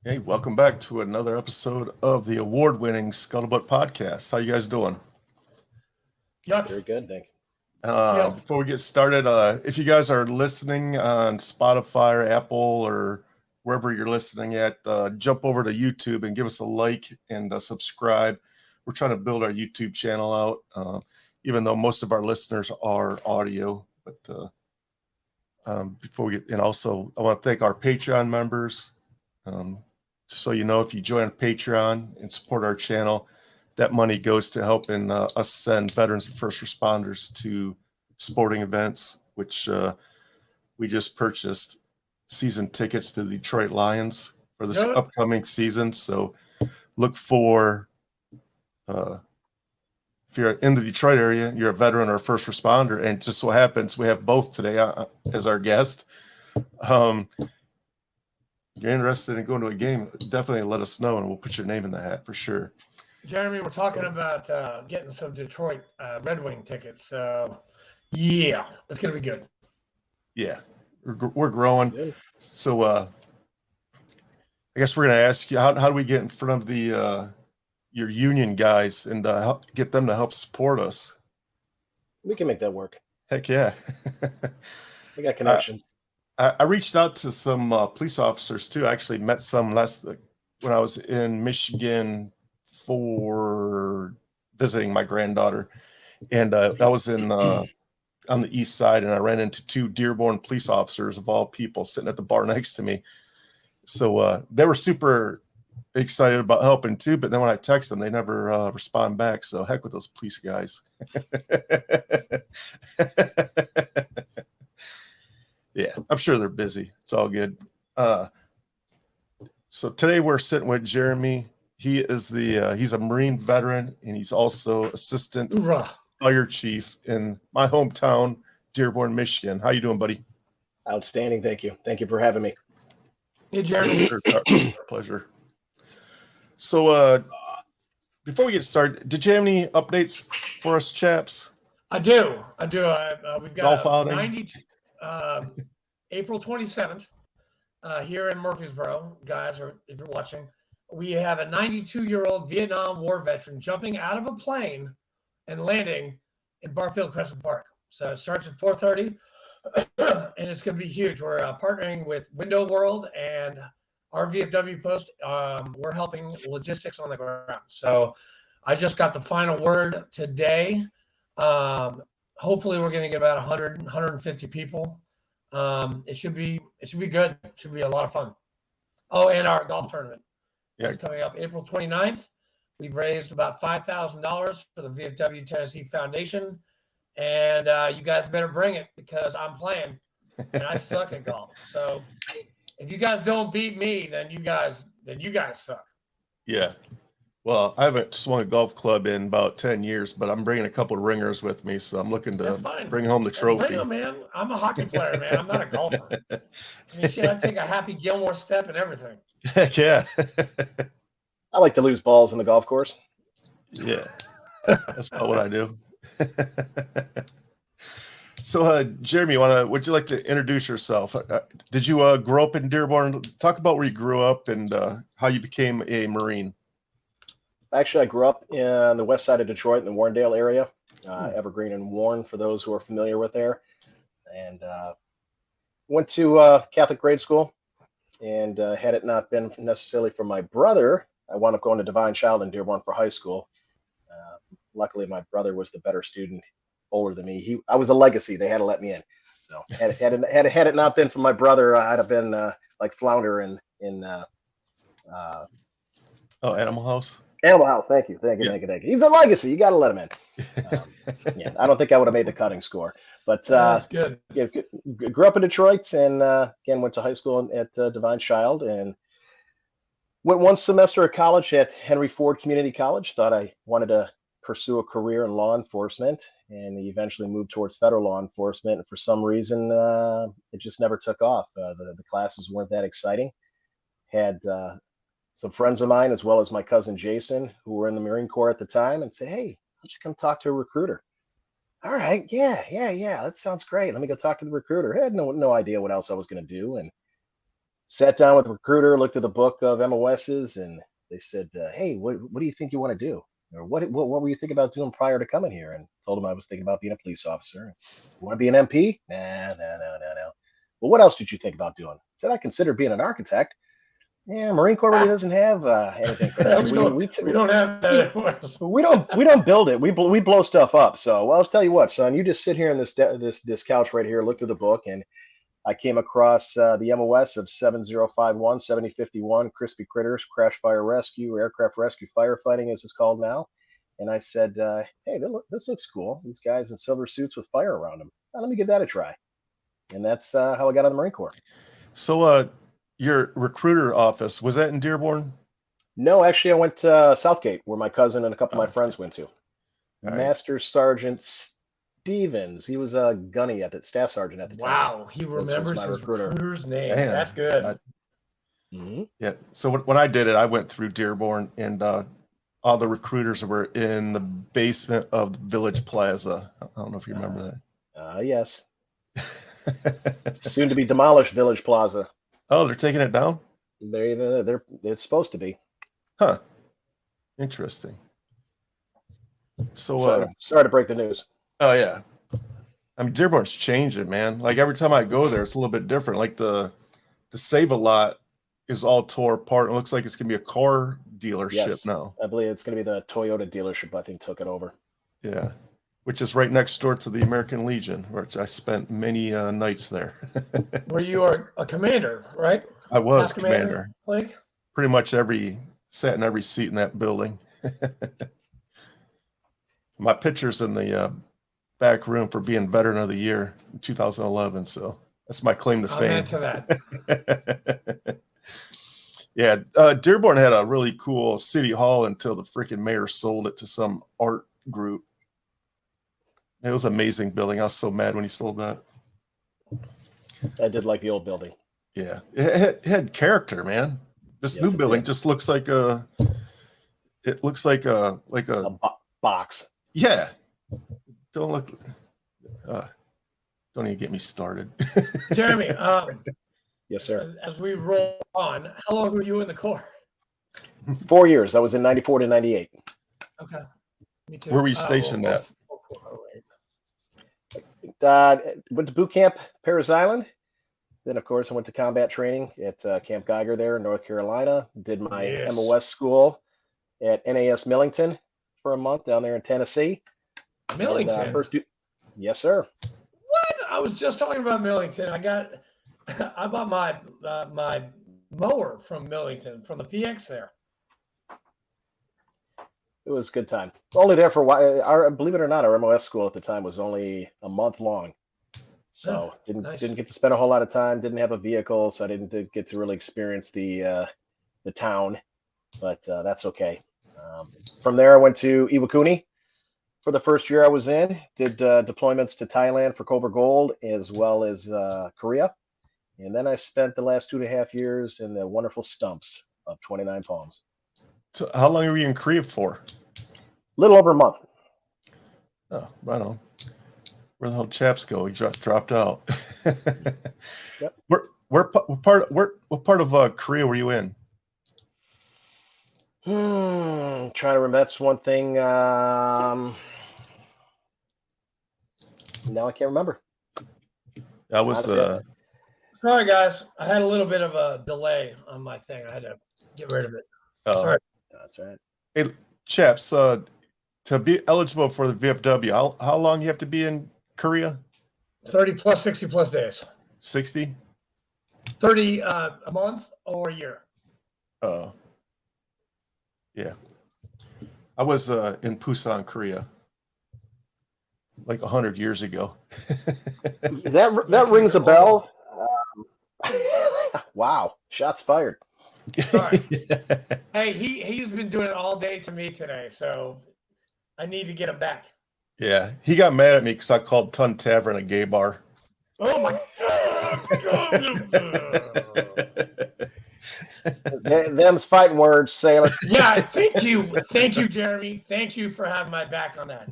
Hey, welcome back to another episode of the award-winning Scuttlebutt Podcast. How you guys doing? Yuck. Very good, thank you. Before we get started, if you guys are listening on Spotify or Apple or wherever you're listening at, jump over to YouTube and give us a like and subscribe. We're trying to build our YouTube channel out, even though most of our listeners are audio. But before we get, and also I want to thank our Patreon members. So you know, if you join Patreon and support our channel, that money goes to helping us send veterans and first responders to sporting events, which we just purchased season tickets to the Detroit Lions for this upcoming season. So look for, if you're in the Detroit area, you're a veteran or a first responder, and just so happens we have both today as our guest. You're interested in going to a game, definitely let us know and we'll put your name in the hat for sure. Jeremy, we're talking about getting some Detroit Red Wing tickets. So, yeah, it's going to be good. Yeah, we're growing. So I guess we're going to ask you, how do we get in front of the your union guys and get them to help support us? We can make that work. Heck yeah. We got connections. I reached out to some police officers too. I actually met some when I was in Michigan for visiting my granddaughter, and I was in on the east side, and I ran into two Dearborn police officers of all people sitting at the bar next to me. So they were super excited about helping too, but then when I text them, they never respond back. So heck with those police guys. Yeah, I'm sure they're busy. It's all good. So today we're sitting with Jeremy. He is he's a Marine veteran, and he's also assistant fire chief in my hometown, Dearborn, Michigan. How you doing, buddy? Outstanding. Thank you. Thank you for having me. Hey, Jeremy. Our pleasure. So before we get started, did you have any updates for us, chaps? I do. We've got golf outing. 90. April 27th here in Murfreesboro, guys, or if you're watching, we have a 92-year-old Vietnam War veteran jumping out of a plane and landing in Barfield Crescent Park. So it starts at 4:30, and it's going to be huge. We're partnering with Window World and our VFW post. We're helping logistics on the ground. So I just got the final word today. Hopefully we're going to get about 100, 150 people. It should be good. It should be a lot of fun. Oh, and our golf tournament is coming up April 29th. We've raised about $5,000 for the VFW Tennessee Foundation, and you guys better bring it because I'm playing and I suck at golf. So if you guys don't beat me, then you guys suck. Yeah. Well, I haven't swung a golf club in about 10 years, but I'm bringing a couple of ringers with me, so I'm looking to bring home the trophy. Bring them, man. I'm a hockey player, man. I'm not a golfer. I mean, shit, I take a Happy Gilmore step and everything. Heck yeah. I like to lose balls in the golf course. Yeah, that's about what I do. So, Jeremy, would you like to introduce yourself? Did you grow up in Dearborn? Talk about where you grew up and how you became a Marine. Actually, I grew up in the west side of Detroit in the Warrendale area, Evergreen and Warren, for those who are familiar with there. And went to Catholic grade school. And had it not been necessarily for my brother, I wound up going to Divine Child in Dearborn for high school. Luckily, my brother was the better student, older than me. I was a legacy. They had to let me in. So had it not been for my brother, I'd have been like Flounder in Animal House. Animal House. Thank you. He's a legacy. You got to let him in. Yeah, I don't think I would have made the cutting score. But that's good. Yeah, grew up in Detroit, and again went to high school at Divine Child, and went one semester of college at Henry Ford Community College. Thought I wanted to pursue a career in law enforcement, and eventually moved towards federal law enforcement. And for some reason, it just never took off. The classes weren't that exciting. Had some friends of mine, as well as my cousin Jason, who were in the Marine Corps at the time, and say, "Hey, why don't you come talk to a recruiter?" All right, yeah, that sounds great. Let me go talk to the recruiter. I had no idea what else I was going to do, and Sat down with a recruiter, looked at the book of MOSs, and they said, "Hey, what do you think you want to do? Or what were you thinking about doing prior to coming here?" And told them I was thinking about being a police officer. "You want to be an MP? Nah, no. Well, what else did you think about doing?" I said, "I considered being an architect." Yeah, Marine Corps really doesn't have anything for that. we don't have that anymore. We don't build it. We blow stuff up. So, well, I'll tell you what, son. You just sit here in this couch right here, look through the book, and I came across the MOS of 7051, 7051, Crispy Critters, Crash Fire Rescue, Aircraft Rescue Firefighting, as it's called now. And I said, "Hey, this looks cool. These guys in silver suits with fire around them. Let me give that a try." And that's how I got on the Marine Corps. So, your recruiter office, was that in Dearborn? No, actually, I went to Southgate, where my cousin and a couple of my friends went to. Right. Master Sergeant Stevens. He was a gunny at the staff sergeant at the time. Wow, he remembers his recruiter's name. Man, That's good. Yeah. So when I did it, I went through Dearborn, and all the recruiters were in the basement of the Village Plaza. I don't know if you remember that. Yes. Soon to be demolished Village Plaza. Oh, they're taking it down? It's supposed to be. Huh. Interesting. So sorry to break the news. Oh yeah. I mean, Dearborn's changing, man. Like every time I go there, it's a little bit different. Like the Save-A-Lot is all tore apart. It looks like it's gonna be a car dealership now. I believe it's gonna be the Toyota dealership. I think took it over. Yeah, which is right next door to the American Legion, which I spent many nights there. Where you are a commander, right? I was commander. Like pretty much sat in every seat in that building. My picture's in the back room for being Veteran of the Year in 2011. So that's my claim to fame. I'm into that. Yeah, Dearborn had a really cool city hall until the freaking mayor sold it to some art group. It was an amazing building. I was so mad when he sold that. I did like the old building. Yeah, it had character, man. This new building just looks like a box. Yeah, don't look. Don't even get me started. Jeremy, yes, sir. As we roll on, how long were you in the Corps? 4 years. I was in 94 to 98. Okay, me too. Where were you stationed at? Went to boot camp, Paris Island. Then, of course, I went to combat training at Camp Geiger there in North Carolina. Did my MOS school at NAS Millington for a month down there in Tennessee. Millington? Yes, sir. What? I was just talking about Millington. I bought my my mower from Millington, from the PX there. It was a good time. Only there for a while. Believe it or not, our MOS school at the time was only a month long. So didn't get to spend a whole lot of time. Didn't have a vehicle, so I didn't get to really experience the town. But that's okay. From there, I went to Iwakuni for the first year I was in. Did deployments to Thailand for Cobra Gold as well as Korea, and then I spent the last 2.5 years in the wonderful stumps of 29 Palms. So, how long were you in Korea for? A little over a month. Oh, right on. Where the hell chaps go? He just dropped out. Yep. What part of Korea were you in? Trying to remember. That's one thing. Now I can't remember. That was Sorry, guys. I had a little bit of a delay on my thing. I had to get rid of it. Sorry. That's right. Hey, chaps, to be eligible for the VFW, how long you have to be in Korea? 30 plus 60 plus days. 60? 30 a month or a year. Oh. Yeah. I was in Busan, Korea, like 100 years ago. that rings a bell. Wow. Shots fired. Sorry. Hey, he's been doing it all day to me today, so I need to get him back. Yeah, he got mad at me because I called Tun Tavern a gay bar. Oh my God! Them's fighting words, sailor. Yeah, thank you, Jeremy. Thank you for having my back on that.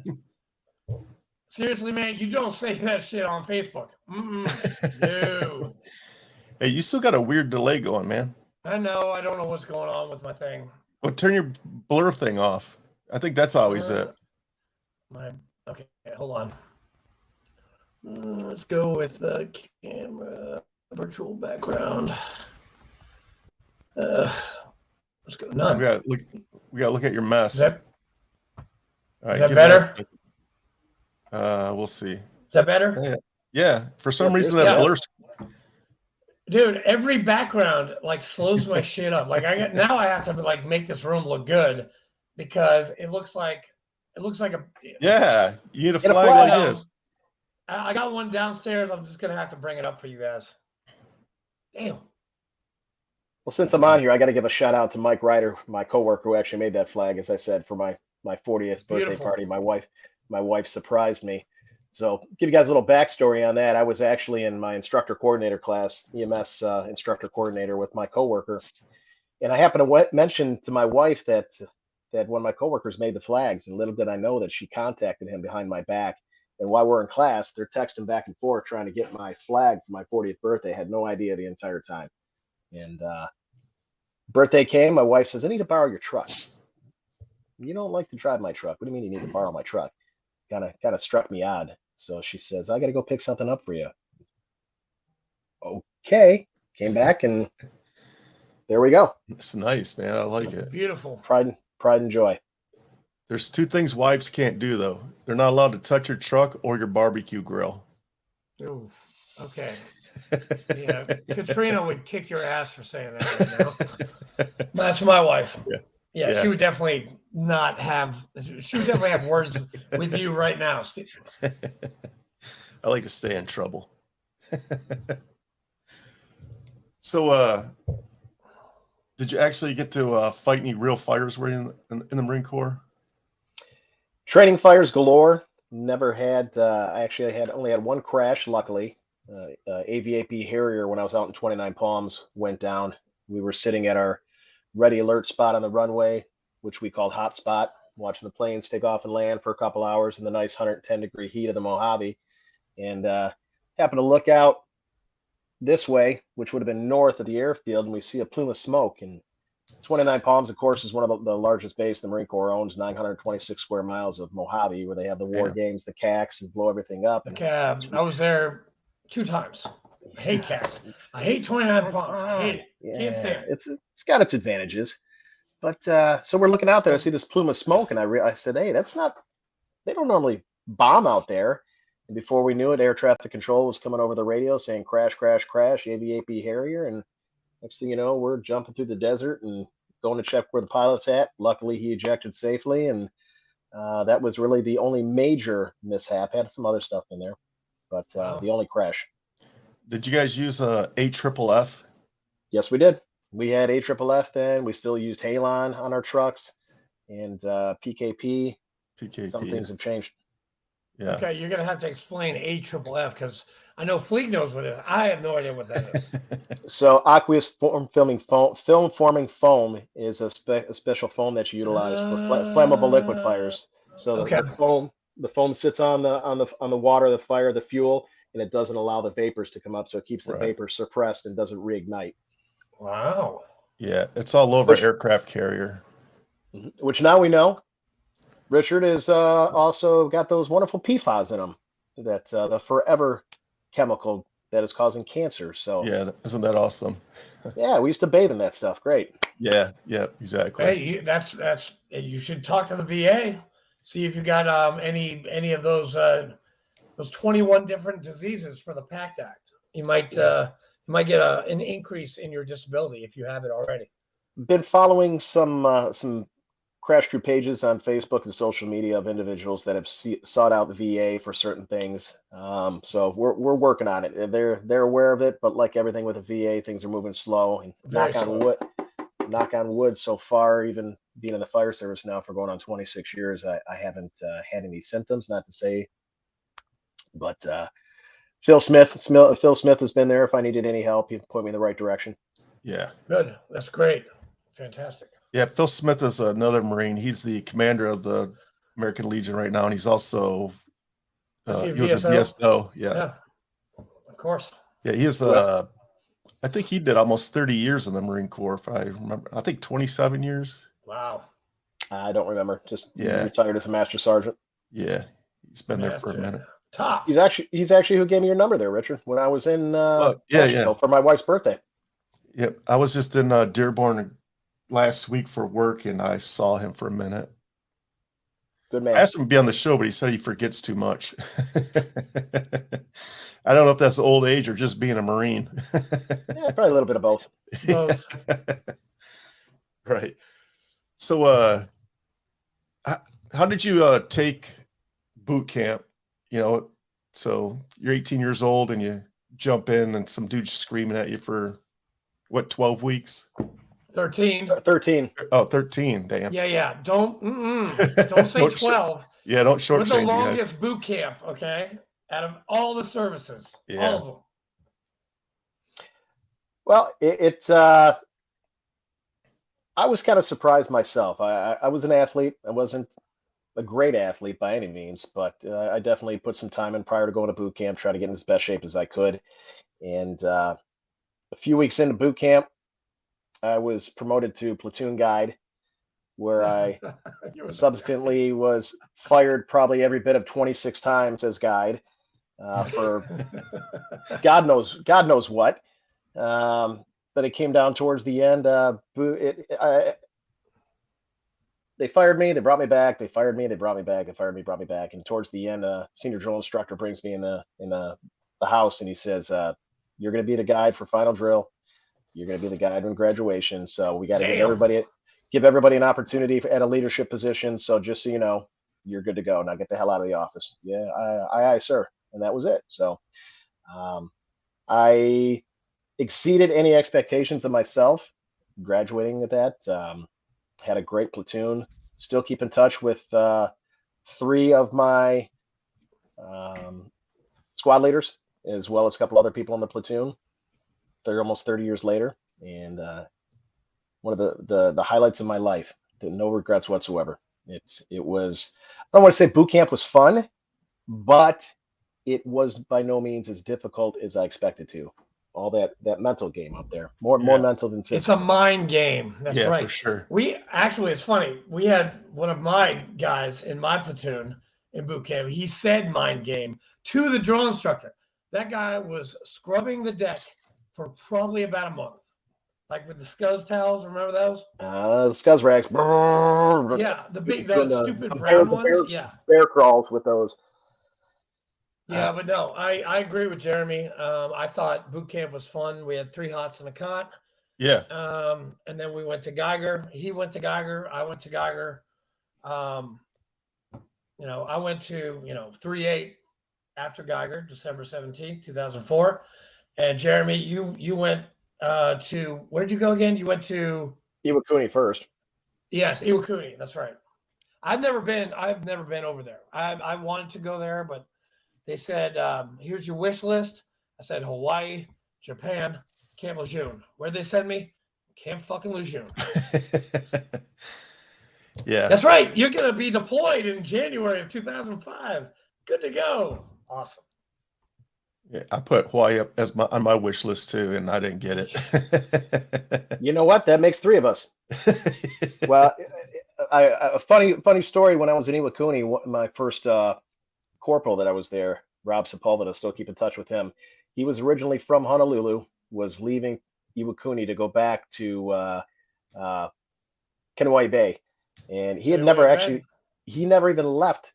Seriously, man, you don't say that shit on Facebook. No. Hey, you still got a weird delay going, man. I know. I don't know what's going on with my thing. Well, turn your blur thing off. I think that's always it. Okay, hold on. Let's go with the camera virtual background. Let's go. None. We gotta look at your mess. Is that, All right, is that give better? We'll see. Is that better? Yeah. For some reason yeah. that blur. Dude, every background like slows my shit up. Like now I have to like make this room look good because it looks like a Yeah, you need a Get a flag flag. like this. I got one downstairs. I'm just gonna have to bring it up for you guys. Damn. Well, since I'm on here, I got to give a shout out to Mike Ryder, my coworker, who actually made that flag, as I said, for my 40th birthday Beautiful. party. My wife surprised me. So, give you guys a little backstory on that. I was actually in my instructor coordinator class, EMS instructor coordinator, with my coworker, and I happened to mention to my wife that one of my coworkers made the flags, and little did I know that she contacted him behind my back. And while we're in class, they're texting back and forth trying to get my flag for my 40th birthday. I had no idea the entire time. And birthday came, my wife says, I need to borrow your truck. You don't like to drive my truck. What do you mean you need to borrow my truck? Kind of struck me odd. So she says, I got to go pick something up for you. Okay. Came back and there we go. It's nice, man. I like it. Beautiful. Pride and joy. There's two things wives can't do, though. They're not allowed to touch your truck or your barbecue grill. Ooh, okay. Yeah, Katrina would kick your ass for saying that right now. That's my wife. Yeah, she would definitely not have. She would definitely have words with you right now, Steve. I like to stay in trouble. So, did you actually get to fight any real fires were you in the Marine Corps? Training fires galore. Never had. I actually only had one crash, luckily. AVAP Harrier, when I was out in 29 Palms, went down. We were sitting at our ready alert spot on the runway, which we called hot spot, watching the planes take off and land for a couple hours in the nice 110-degree heat of the Mojave, and happened to look out this way, which would have been north of the airfield, and we see a plume of smoke. And 29 Palms, of course, is one of the largest base the Marine Corps owns, 926 square miles of Mojave, where they have the war games, the CACs, and blow everything up. And I was there 2 times. I hate cats. I hate 29 Palms. I hate it. Yeah, Can't stand it. It's got its advantages. But so we're looking out there, I see this plume of smoke, and I said, hey, that's not, they don't normally bomb out there. And before we knew it, air traffic control was coming over the radio saying crash, crash, crash, AVAP Harrier. And next thing you know, we're jumping through the desert and going to check where the pilot's at. Luckily, he ejected safely. And that was really the only major mishap. Had some other stuff in there, but the only crash. Did you guys use AFFF? Yes, we did. We had AFFF then. We still used Halon on our trucks and PKP. Some things have changed. Yeah. Okay, you're gonna have to explain AFFF because I know Fleek knows what it is. I have no idea what that is. So aqueous film forming foam is a special foam that's utilized for flammable liquid fires. So the foam sits on the water, the fire, the fuel, and it doesn't allow the vapors to come up, so it keeps the vapors suppressed and doesn't reignite. Wow. Yeah, it's all over aircraft carrier. Which now we know. Richard has also got those wonderful PFAS in them. That the forever chemical that is causing cancer. So yeah, isn't that awesome? Yeah, we used to bathe in that stuff. Great. Yeah, exactly. Hey, that's you should talk to the VA. See if you got any of those 21 different diseases for the PACT Act. You might get an increase in your disability if you have it already. Been following some crash crew pages on Facebook and social media of individuals that have sought out the VA for certain things. So we're working on it. They're aware of it, but like everything with the VA, things are moving slow. And knock on wood. So far, even being in the fire service now for going on 26 years, I haven't had any symptoms. Not to say, but Phil Smith has been there. If I needed any help, he'd point me in the right direction. Yeah. Good. That's great. Fantastic. Yeah, Phil Smith is another Marine. He's the commander of the American Legion right now, and he's also he was a VSO. Yeah, of course. Yeah, he is I think he did almost 30 years in the Marine Corps, if I remember. I think 27 years. Wow. I don't remember. Just Yeah. retired as a master sergeant. Yeah. He's been there for a minute. Top. He's actually who gave me your number there, Richard, when I was in Nashville for my wife's birthday. Yep. I was just in Dearborn last week for work, and I saw him for a minute. Good man. I asked him to be on the show, but he said he forgets too much. I don't know if that's old age or just being a Marine. Yeah, probably a little bit of both. Both. Right. So, how did you take boot camp? You know, so you're 18 years old and you jump in, and some dude's screaming at you for what, 12 weeks? 13. 13. Oh, 13. Damn. Yeah. Don't say 12. Yeah, don't shortchange. What's the longest boot camp? Okay, out of all the services, all of them. Well, I was kind of surprised myself. I was an athlete. I wasn't a great athlete by any means, but I definitely put some time in prior to going to boot camp, try to get in as best shape as I could. And a few weeks into boot camp, I was promoted to platoon guide, where I subsequently was fired probably every bit of 26 times as guide for God knows what. But it came down towards the end. They fired me. They brought me back. They fired me. They brought me back. They fired me. Brought me back. And towards the end, senior drill instructor brings me in the house, and he says, "You're going to be the guide for final drill. You're going to be the guide when graduation. So we got to give everybody an opportunity at a leadership position. So just so you know, you're good to go. Now get the hell out of the office." Yeah, aye, sir. And that was it. So I exceeded any expectations of myself graduating with that. Had a great platoon. Still keep in touch with 3 of my squad leaders, as well as a couple other people in the platoon. They're almost 30 years later, and one of the highlights of my life. No regrets whatsoever. It was, I don't want to say boot camp was fun, but it was by no means as difficult as I expected to. All that mental game up there, more mental than physical. It's a mind game. That's right. For sure. It's funny. We had one of my guys in my platoon in boot camp. He said mind game to the drill instructor. That guy was scrubbing the deck for probably about a month, like with the scuzz towels. Remember those? The scuzz rags. Yeah, the stupid brown ones. Yeah, bear crawls with those. Yeah, but no, I agree with Jeremy. I thought boot camp was fun. We had 3 hots and a cot. Yeah. And then we went to Geiger. He went to Geiger. I went to Geiger. I went to 3-8 after Geiger, December 17th, 2004. And Jeremy, you went to, where did you go again? You went to Iwakuni first. Yes, Iwakuni. That's right. I've never been over there. I wanted to go there, but they said, here's your wish list. I said, Hawaii, Japan, Camp Lejeune. Where'd they send me? Camp fucking Lejeune. Yeah. That's right. You're going to be deployed in January of 2005. Good to go. Awesome. Yeah, I put Hawaii up on my wish list too, and I didn't get it. You know what? That makes 3 of us. Well, a funny story. When I was in Iwakuni, my first corporal that I was there, Rob Sepulveda, still keep in touch with him. He was originally from Honolulu, was leaving Iwakuni to go back to Kenai Bay, and he never even left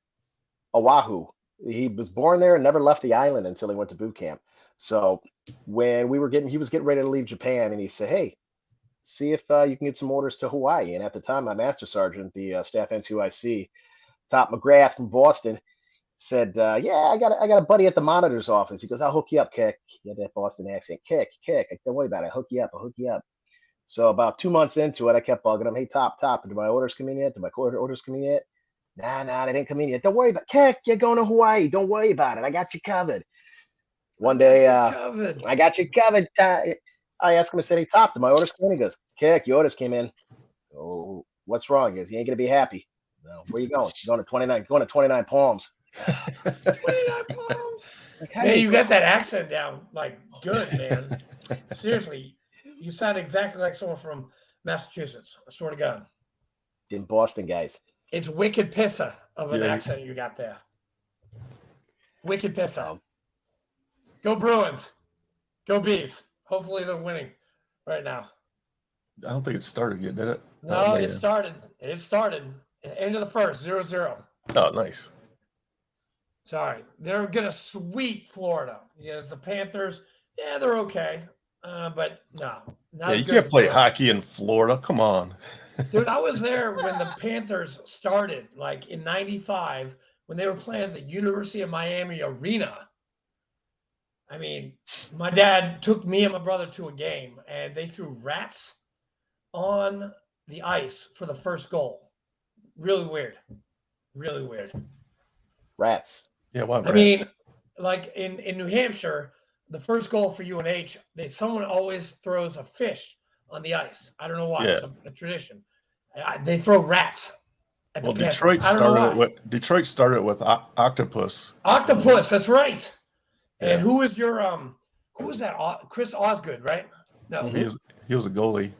Oahu. He was born there and never left the island until he went to boot camp. So when he was getting ready to leave Japan, and he said, "Hey, see if you can get some orders to Hawaii." And at the time, my master sergeant, the staff NCOIC, Top McGrath from Boston, said, "Yeah, I got a buddy at the monitor's office." He goes, "I'll hook you up, Kick." He had that Boston accent. Kick. Don't worry about it. I'll hook you up. So about 2 months into it, I kept bugging him. "Hey, Top, do my orders come in yet? Do my orders come in yet?" Nah, they didn't come in yet. "Don't worry about it. Kick, you're going to Hawaii. Don't worry about it. I got you covered." One day, I got you covered. I asked him, I said, "Hey, Top, do my orders come in?" He goes, "Kick, your orders came in." "Oh, what's wrong?" He goes, "You ain't going to be happy." "No, where you going?" "Going to 29 Palms. 29 Palms. Hey, you got that accent down like good, man. Seriously, you sound exactly like someone from Massachusetts. I swear to God. In Boston, guys. It's wicked pissa of an Yeah. accent you got there. Wicked pissa. Um, Go Bruins. Go Bees. Hopefully they're winning right now. I don't think it started yet, did it? No, man. it started. It started. End of the first, 0-0. Oh, nice. Sorry. They're going to sweep Florida. Yes, the Panthers, yeah, they're okay. But no. Not Yeah, as you good can't as play the Bruins. hockey in Florida. Come on. Dude, I was there when the Panthers started, like in 95, when they were playing at the University of Miami Arena. I mean, my dad took me and my brother to a game, and they threw rats on the ice for the first goal. Really weird. Really weird. Rats. Yeah, why? I mean, like in New Hampshire, the first goal for UNH, someone always throws a fish on the ice. I don't know why. Yeah. It's a tradition. They throw rats at the well, Panthers. Detroit I don't know started why. it with octopus. Octopus, that's right. And Yeah. who was your who was that? Chris Osgood, right? No. Mhm. He was a goalie.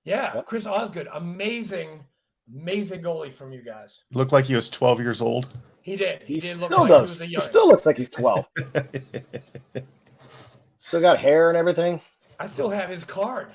Yeah, Yep. Chris Osgood. Amazing goalie from you guys. Looked like he was 12 years old. He did. He did look still like he does. was a He young. still looks like he's 12. Still got hair and everything. I still have his card.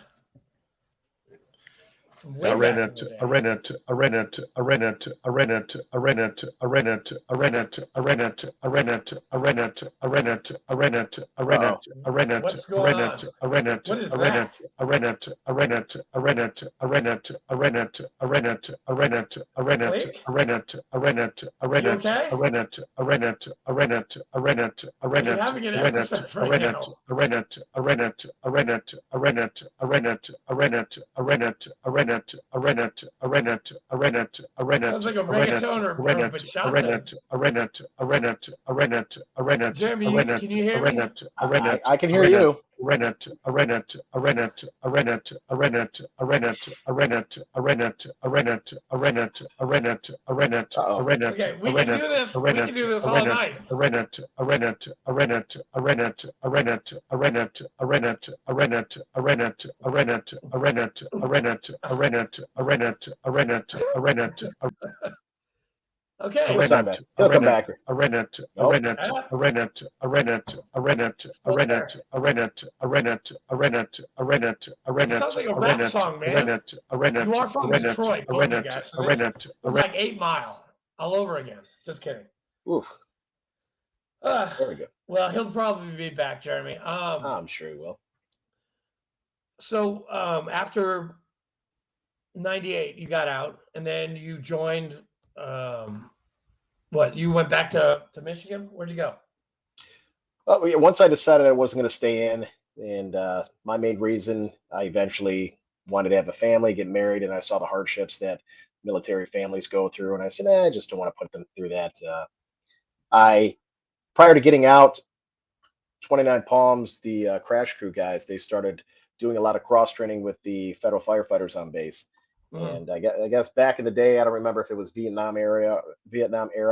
From way I ran back in into the day. I ran into I ran into I ran into I ran into I ran into I ran into I ran into I ran into I ran into I ran into I ran into I ran into I ran into I ran into What's I going ran on? into I ran into What is I ran that? into I ran into I ran into I ran into I ran into I ran into I ran into I ran into I ran into Blake? I ran into I ran into I ran You into okay? I ran into I ran into I ran into I ran into I ran You're into having an I ran into episode I right ran now. into I ran into I ran into I ran into I ran into I ran into I ran into I ran into I ran into I ran into I ran into I ran into I ran Sounds into like a I ran reggaeton into or I ran into I ran bachata. into I ran into I ran into I ran into I ran into Jeremy, I ran can into you hear I ran me? into I ran into I can I hear ran into you. I ran into I ran into I ran into I ran into I ran into I ran into I ran into I ran into I ran into I ran into I ran into I ran into I Uh-oh. ran into Okay, I we ran can do into this. I We ran can do into this I all ran night. into I ran into I ran into I ran into I ran into I ran into I ran into I ran into I ran into I ran into I ran into I ran into I ran into I ran into I ran into I ran into I ran into Okay. He'll sign back. He'll come back. I ran into I Nope. ran into I ran into I ran into I ran into I ran into I ran into I ran into I ran into I ran into I ran It sounds into like a I ran rap into song, I ran man. into I ran You into are I from ran into Detroit, I both ran you into guys. I So ran this into it's like 8 Mile all over again. Just kidding. Oof. Very good. Well, he'll probably be back, Jeremy. I'm sure he will. So after 98, you got out, and then you joined. What? You went back to Michigan? Where'd you go? Well, yeah, once I decided I wasn't going to stay in, and my main reason, I eventually wanted to have a family, get married, and I saw the hardships that military families go through, and I said, I just don't want to put them through that. Prior to getting out, 29 Palms, the crash crew guys, they started doing a lot of cross training with the federal firefighters on base. Mhm. And I guess back in the day, I don't remember if it was Vietnam era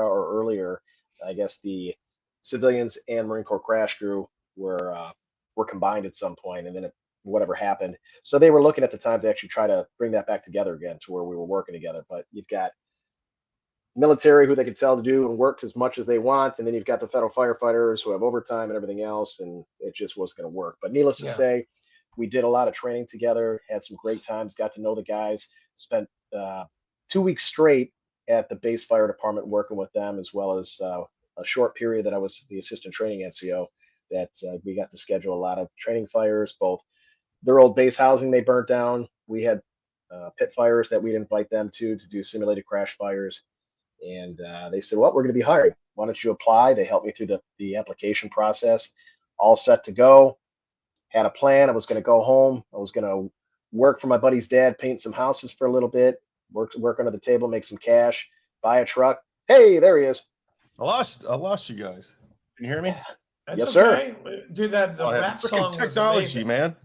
or earlier. I guess the civilians and Marine Corps crash crew were combined at some point, and then whatever happened. So they were looking at the time to actually try to bring that back together again to where we were working together. But you've got military who they can tell to do and work as much as they want, and then you've got the federal firefighters who have overtime and everything else, and it just wasn't going to work. But needless to Yeah. say, we did a lot of training together, had some great times, got to know the guys, spent 2 weeks straight at the base fire department working with them, as well as a short period that I was the assistant training NCO, that we got to schedule a lot of training fires, both their old base housing they burnt down. We had pit fires that we'd invite them to do simulated crash fires. And they said, well, we're going to be hiring. Why don't you apply? They helped me through the application process, all set to go. Had a plan. I was going to go home. I was going to work for my buddy's dad, paint some houses for a little bit, work under the table, make some cash, buy a truck. Hey, there he is. I lost you guys. Can you hear me? That's Yes, sir. okay. Dude, the rap freaking song was technology, amazing. man.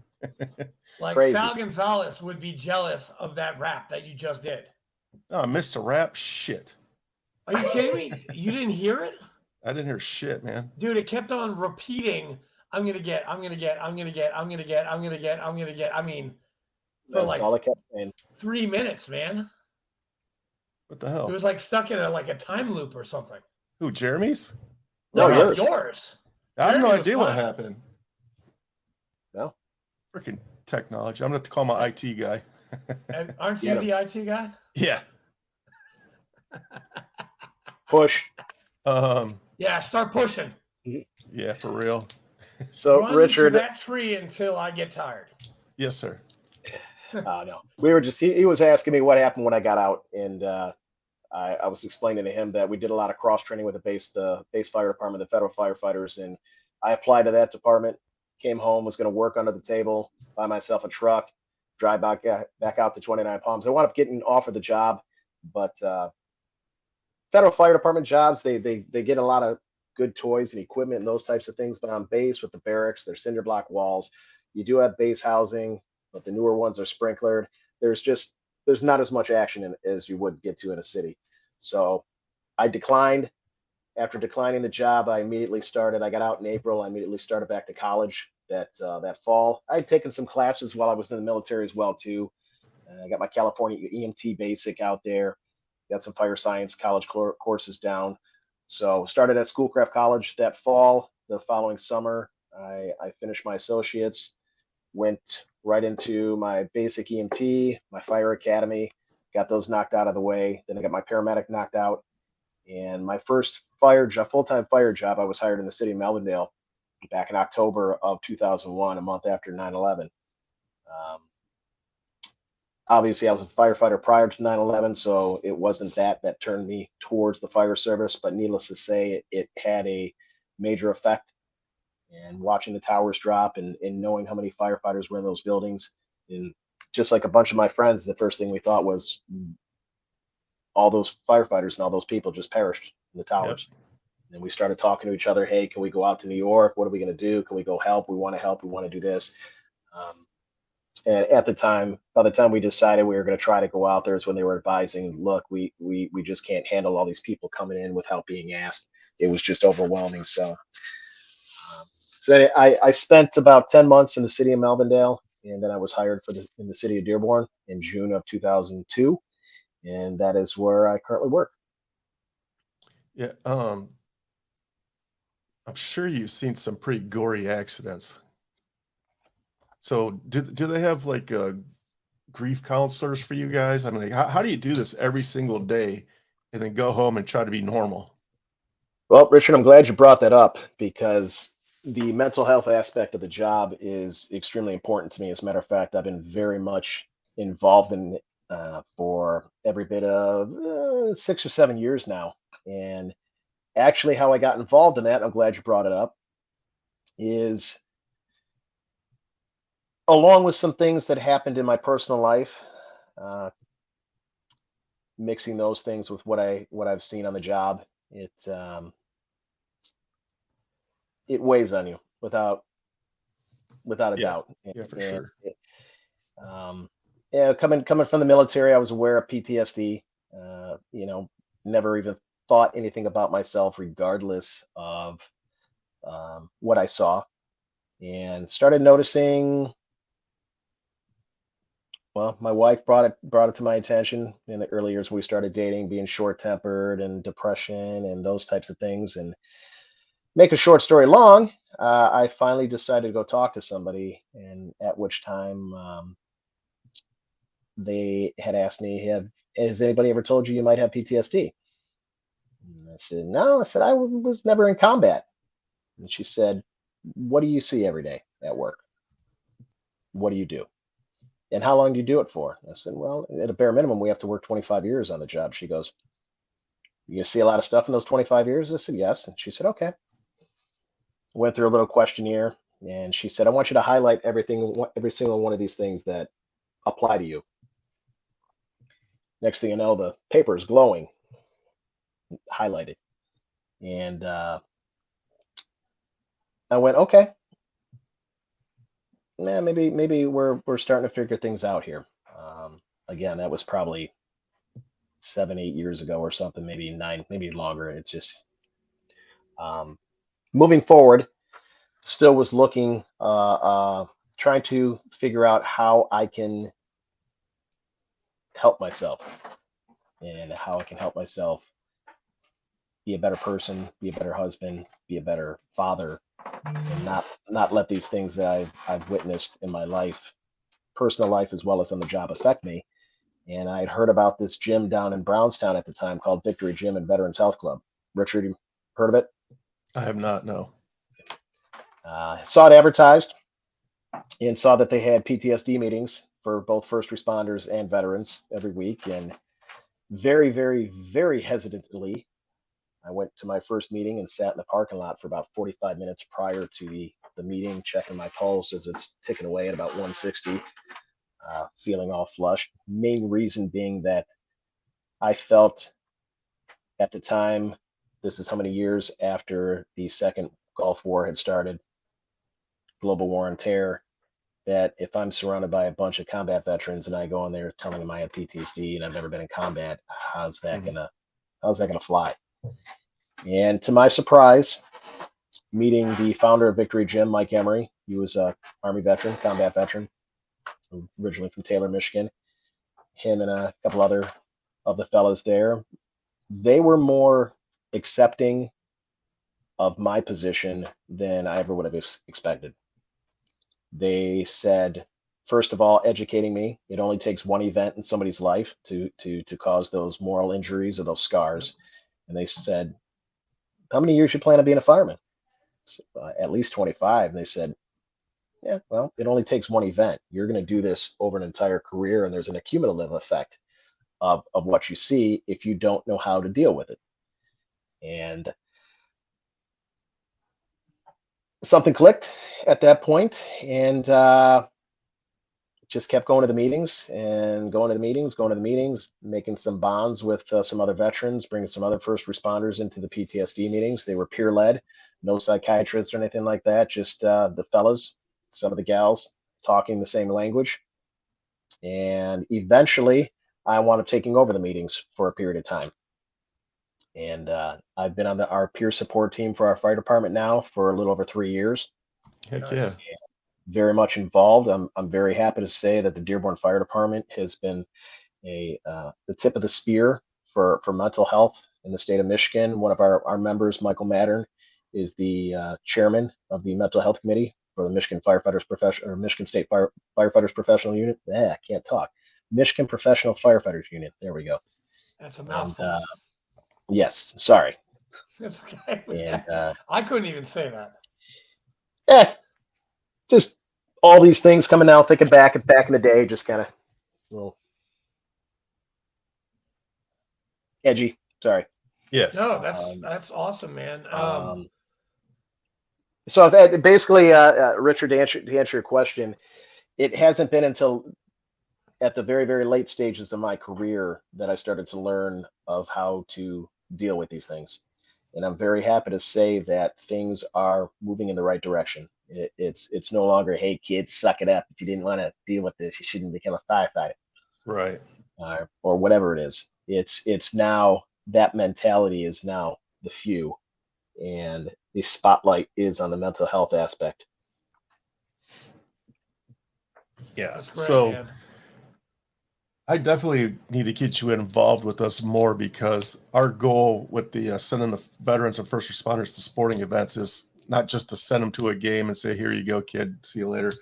Like Crazy. Sal Gonzalez would be jealous of that rap that you just did. Oh, I missed a rap. Shit. Are you kidding me? You didn't hear it? I didn't hear shit, man. Dude, it kept on repeating. I'm gonna get. I mean, for That's like all I kept saying. 3 minutes, man. What the It hell? was like stuck in a time loop or something. Who, Jeremy's? No, No, yours. yours. I have no Jeremy was idea what fine. happened. No. Freaking technology. I'm going to have to call my IT guy. And aren't Get you him. the IT guy? Yeah. Push. Yeah, start pushing. Yeah, for real. So Run Richard, to that tree until I get tired. Yes, sir. no, we were just, he was asking me what happened when I got out. And I was explaining to him that we did a lot of cross training with the base fire department, the federal firefighters. And I applied to that department, came home, was going to work under the table, buy myself a truck, drive back out to 29 Palms. I wound up getting offered the job, but federal fire department jobs, they get a lot of good toys and equipment and those types of things. But on base with the barracks, they're cinder block walls. You do have base housing, but the newer ones are sprinklered. There's not as much action as you would get to in a city. So I declined. After declining the job, I got out in April. I immediately started back to college that fall. I had taken some classes while I was in the military as well too. I got my California EMT basic out there. Got some fire science college courses down. So started at Schoolcraft College that fall. The following summer, I finished my associates, went right into my basic EMT, my fire academy, got those knocked out of the way. Then I got my paramedic knocked out. And my first full-time fire job, I was hired in the city of Melvindale back in October of 2001, a month after 9/11. Obviously, I was a firefighter prior to 9/11, so it wasn't that turned me towards the fire service. But needless to say, it had a major effect. And watching the towers drop and knowing how many firefighters were in those buildings, and just like a bunch of my friends, the first thing we thought was all those firefighters and all those people just perished in the towers. Yep. And we started talking to each other. Hey, can we go out to New York? What are we going to do? Can we go help? We want to help. We want to do this. And at the time, by the time we decided we were going to try to go out there is when they were advising, look, we just can't handle all these people coming in without being asked. It was just overwhelming. So I spent about 10 months in the city of Melvindale, and then I was hired in the city of Dearborn in June of 2002. And that is where I currently work. Yeah. I'm sure you've seen some pretty gory accidents. So do they have like grief counselors for you guys? I mean, like, how do you do this every single day and then go home and try to be normal? Well, Richard, I'm glad you brought that up because the mental health aspect of the job is extremely important to me. As a matter of fact, I've been very much involved in it for every bit of 6 or 7 years now. And actually how I got involved in that, I'm glad you brought it up, is along with some things that happened in my personal life, mixing those things with what I've seen on the job, it weighs on you without a doubt. Yeah, for sure. Yeah, coming from the military, I was aware of PTSD. Never even thought anything about myself, regardless of what I saw, and started noticing. Well, my wife brought it to my attention in the early years when we started dating, being short-tempered and depression and those types of things. And make a short story long, I finally decided to go talk to somebody, and at which time they had asked me, has anybody ever told you might have PTSD? And I said, no. I said, I was never in combat. And she said, what do you see every day at work? What do you do? And how long do you do it for? I said, well, at a bare minimum, we have to work 25 years on the job. She goes, you see a lot of stuff in those 25 years? I said, yes. And she said, okay. Went through a little questionnaire, and she said, I want you to highlight every single one of these things that apply to you. Next thing you know, the paper is glowing, highlighted. And I went, okay. Yeah, maybe we're starting to figure things out here. Again, that was probably 7-8 years ago or something, maybe 9, maybe longer. It's just moving forward. still was looking, trying to figure out how I can help myself and how I can help myself be a better person, be a better husband, be a better father, and not let these things that I've witnessed in my life, personal life as well as on the job, affect me. And I'd heard about this gym down in Brownstown at the time called Victory Gym and Veterans Health Club. Richard, you heard of it? I have not, no. Saw it advertised and saw that they had PTSD meetings for both first responders and veterans every week. And very, very, very hesitantly, I went to my first meeting and sat in the parking lot for about 45 minutes prior to the meeting, checking my pulse as it's ticking away at about 160, feeling all flushed. Main reason being that I felt at the time, this is how many years after the second Gulf War had started, global war on terror, that if I'm surrounded by a bunch of combat veterans and I go in there telling them I have PTSD and I've never been in combat, how's that gonna fly? And to my surprise, meeting the founder of Victory Gym, Mike Emery, he was a Army veteran, combat veteran, originally from Taylor, Michigan. Him and a couple other of the fellas there, they were more accepting of my position than I ever would have expected. They said, first of all, educating me. It only takes one event in somebody's life to cause those moral injuries or those scars. And they said, how many years you plan on being a fireman? At least 25. And they said, yeah, well, it only takes one event. You're going to do this over an entire career, and there's an accumulative effect of what you see if you don't know how to deal with it. And something clicked at that point, and just kept going to the meetings and going to the meetings, making some bonds with some other veterans, bringing some other first responders into the PTSD meetings. They were peer-led, no psychiatrists or anything like that, just the fellas, some of the gals talking the same language. And eventually, I wound up taking over the meetings for a period of time. And I've been on our peer support team for our fire department now for a little over 3 years. Heck yeah. Very much involved. I'm very happy to say that the Dearborn Fire Department has been the tip of the spear for mental health in the state of Michigan. One of our members, Michael Mattern, is the chairman of the mental health committee for the Michigan Michigan State Firefighters Professional Unit. I can't talk. Michigan Professional Firefighters Union. There we go. That's a mouthful. Yes, sorry. It's okay. And I couldn't even say that. Just all these things coming out, thinking back in the day, just kind of a little edgy. Sorry. Yeah. No, that's awesome, man. So that basically, Richard, to answer your question, it hasn't been until at the very, very late stages of my career that I started to learn of how to deal with these things. And I'm very happy to say that things are moving in the right direction. It's no longer, hey, kids, suck it up. If you didn't want to deal with this, you shouldn't become a firefighter. Right. Or whatever it is. It's now, that mentality is now the few. And the spotlight is on the mental health aspect. Yeah. That's great, So man. I definitely need to get you involved with us more, because our goal with the sending the veterans and first responders to sporting events is not just to send them to a game and say, here you go, kid, see you later.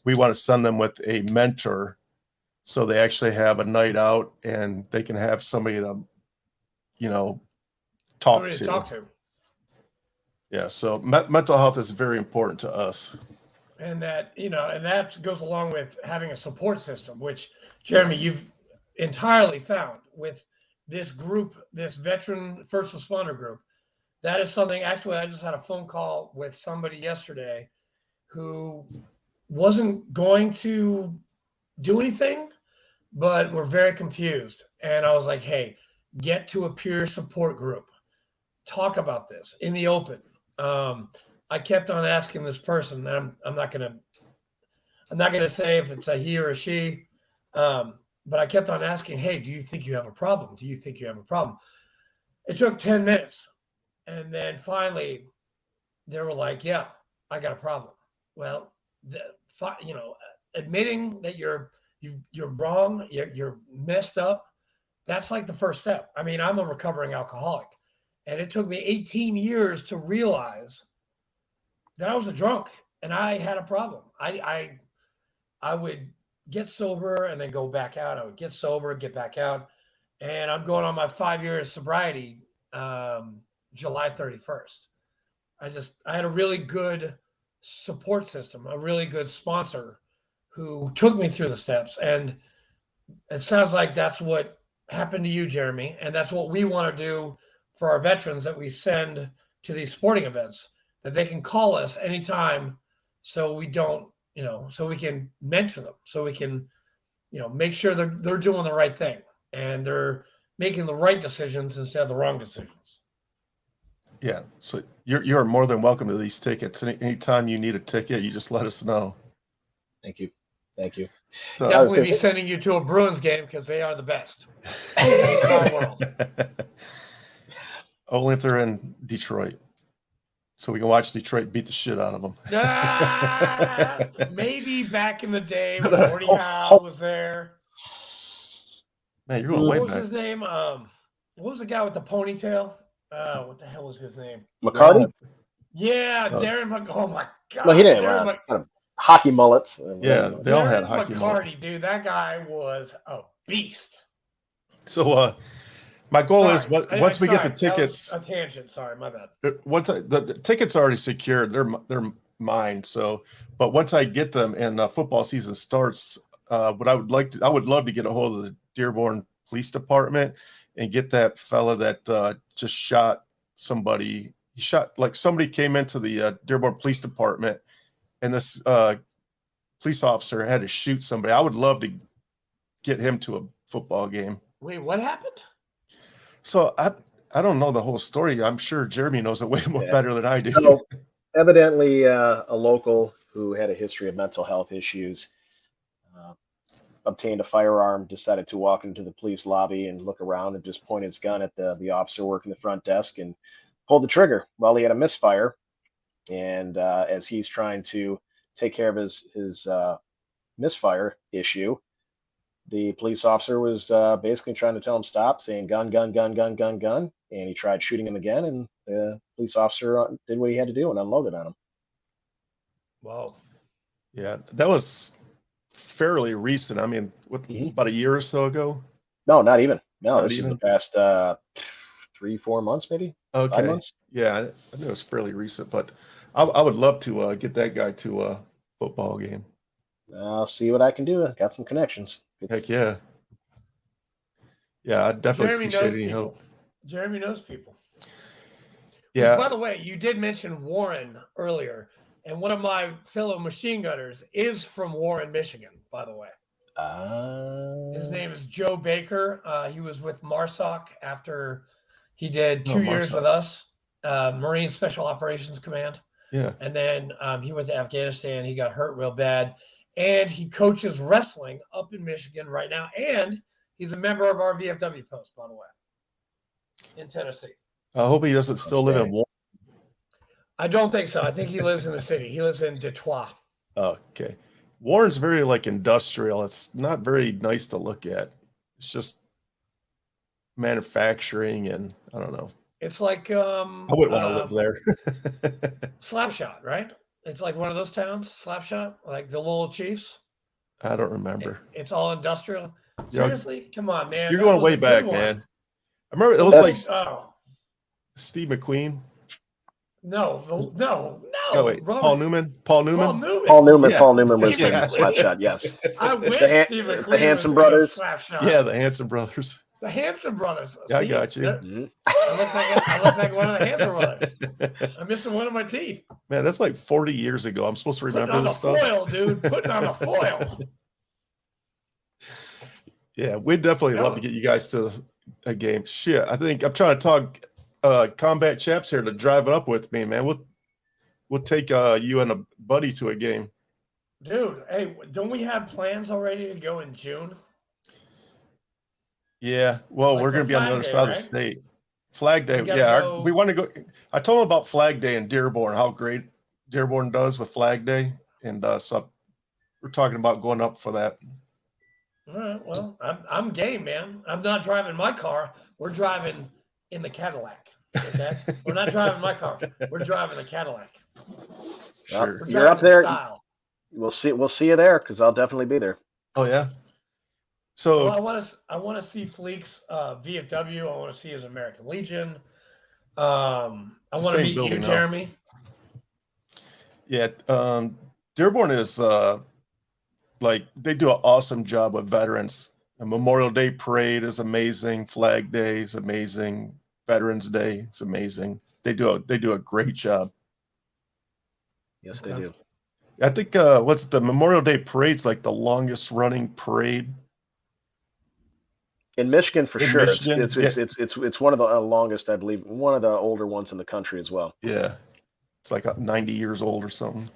We want to send them with a mentor, so they actually have a night out and they can have somebody to, talk to. Yeah. So mental health is very important to us. And that, and that goes along with having a support system, which, Jeremy, you've entirely found with this group, this veteran first responder group. That is something, actually, I just had a phone call with somebody yesterday who wasn't going to do anything, but were very confused. And I was like, hey, get to a peer support group. Talk about this in the open. I kept on asking this person, and I'm not gonna say if it's a he or a she, but I kept on asking, hey, do you think you have a problem? Do you think you have a problem? It took 10 minutes. And then finally they were like, yeah, I got a problem. Well, admitting that you're wrong, you're messed up. That's like the first step. I mean, I'm a recovering alcoholic, and it took me 18 years to realize that I was a drunk and I had a problem. I would get sober and then go back out. I would get sober, get back out, and I'm going on my 5 years sobriety, July 31st. I had a really good support system, a really good sponsor who took me through the steps. And it sounds like that's what happened to you, Jeremy. And that's what we want to do for our veterans that we send to these sporting events, that they can call us anytime, so we don't, so we can mentor them, so we can, make sure they're doing the right thing and they're making the right decisions instead of the wrong decisions. Yeah. So you're more than welcome to these tickets. Anytime you need a ticket, you just let us know. Thank you. Thank you. So, Definitely be sending you to a Bruins game because they are the best in the entire world. Only if they're in Detroit. So we can watch Detroit beat the shit out of them. Maybe back in the day when Gordie Howe was there. Man, you're going way What back. was his name? What was the guy with the ponytail? What the hell was his name? McCarty? Yeah, Darren. Oh my God. No, he didn't Darren have kind of hockey mullets. Yeah, they all had Darren hockey McCarty, mullets. dude. That guy was a beast. So my goal is once we get the tickets. That was a tangent. Sorry, my bad. Once the tickets are already secured, they're mine. So, but once I get them and football season starts, what I would love to get a hold of the Dearborn Police Department and get that fella that just shot somebody. He shot, like, somebody came into the Dearborn Police Department, and this police officer had to shoot somebody. I would love to get him to a football game. Wait, what happened? So I don't know the whole story. I'm sure Jeremy knows it way more better than I do. So, evidently, a local who had a history of mental health issues obtained a firearm, decided to walk into the police lobby and look around and just point his gun at the officer working the front desk and pulled the trigger. Well, he had a misfire. And as he's trying to take care of his misfire issue, the police officer was basically trying to tell him stop, saying gun, gun, gun, gun, gun, gun. And he tried shooting him again, and the police officer did what he had to do and unloaded on him. Wow. Yeah, that was fairly recent. I mean, about a year or so ago? No, not even. No, Not this even? is the past 3-4 months, maybe. Okay. 5 months. Yeah, I knew it was fairly recent, but I would love to get that guy to a football game. I'll see what I can do. Got some connections. Heck yeah. Yeah, I definitely Jeremy appreciate knows any people. help. Jeremy knows people. Yeah. By the way, you did mention Warren earlier, and one of my fellow machine gunners is from Warren, Michigan, by the way. His name is Joe Baker. He was with MARSOC after he did 2 years with us, Marine Special Operations Command. Yeah. And then he went to Afghanistan. He got hurt real bad. And he coaches wrestling up in Michigan right now. And he's a member of our VFW post, by the way, in Tennessee. I hope he doesn't still live in Warren. I don't think so. I think he lives in the city. He lives in Detroit. Okay. Warren's very industrial. It's not very nice to look at. It's just manufacturing, and I don't know. It's like I wouldn't want to live there. Slapshot, right? It's like one of those towns, Slapshot, like the Little Chiefs. I don't remember. It's all industrial. Seriously? Come on, man. You're going way back, man. I remember it was Steve McQueen. No. Oh, wait. Paul Newman. Paul Newman was in Slapshot, yes. I wish Steve McQueen the Hanson brothers. Yeah, the Hanson brothers. The Hanson brothers. Yeah, I got you. I look like one of the Hanson brothers. I'm missing one of my teeth. Man, that's like 40 years ago. I'm supposed to remember this stuff. Foil, dude. Putting on a foil. Yeah, we'd definitely love to get you guys to a game. Shit, I think I'm trying to talk Combat Chaps here to drive it up with me, man. We'll take you and a buddy to a game. Dude, hey, don't we have plans already to go in June? Yeah, well, we're going to be on the other side of the state. Flag Day, yeah. We want to go. I told him about Flag Day in Dearborn, how great Dearborn does with Flag Day, and so we're talking about going up for that. All right. Well, I'm game, man. I'm not driving my car. We're driving in the Cadillac. Okay. We're not driving my car. We're driving the Cadillac. Sure. We're You're up driving in there. style. We'll see you there because I'll definitely be there. Oh yeah. So Well, I want to see Fleek's VFW. I want to see his American Legion. I want to meet you, Jeremy. Yeah, Dearborn is like they do an awesome job with veterans. The Memorial Day parade is amazing. Flag Day is amazing. Veterans Day is amazing. They do a great job. Yes, they do. I think what's the Memorial Day parade's like the longest running parade in Michigan for sure. Michigan, It's one of the longest, I believe, one of the older ones in the country as well. Yeah, it's like 90 years old or something.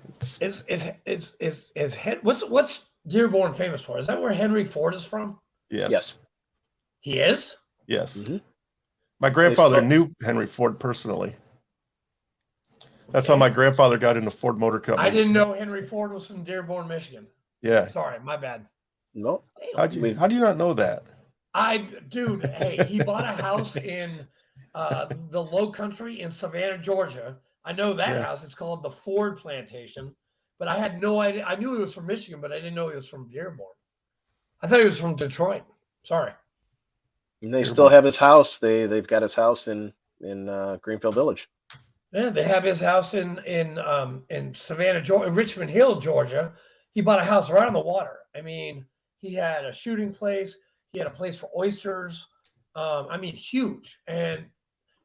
What's Dearborn famous for? Is that where Henry Ford is from? Yes. He is? Yes. Mm-hmm. My grandfather knew Henry Ford personally. That's how my grandfather got into Ford Motor Company. I didn't know Henry Ford was from Dearborn, Michigan. Yeah. Sorry, my bad. No. How do you not know that? Dude, hey, he bought a house in the Low Country in Savannah, Georgia. I know that house. It's called the Ford Plantation. But I had no idea. I knew he was from Michigan, but I didn't know he was from Dearborn. I thought he was from Detroit. Sorry. And they still have his house. They've got his house in Greenfield Village. Yeah, they have his house in Savannah, Georgia, Richmond Hill, Georgia. He bought a house right on the water. I mean, he had a shooting place. He had a place for oysters. I mean, huge. And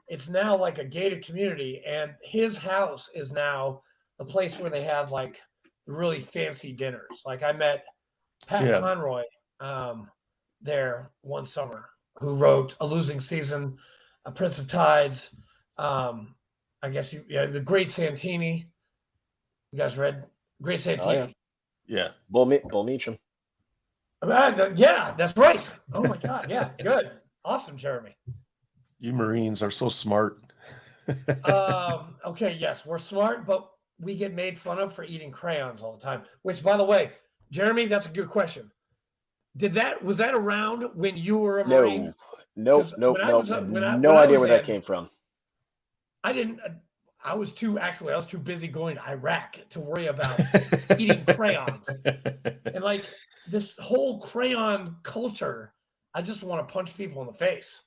it's now like a gated community. And his house is now the place where they have like really fancy dinners. Like I met Pat Conroy there one summer, who wrote A Losing Season, A Prince of Tides. I guess the Great Santini. You guys read Great Santini? Oh, yeah. Bull Meacham. Yeah, that's right. Oh my God. Yeah, good. Awesome, Jeremy. You Marines are so smart. Okay, yes, we're smart, but we get made fun of for eating crayons all the time. Which, by the way, Jeremy, that's a good question. Was that around when you were a Marine? Nope. No idea where that came from. I was too busy going to Iraq to worry about eating crayons. And like this whole crayon culture, I just want to punch people in the face.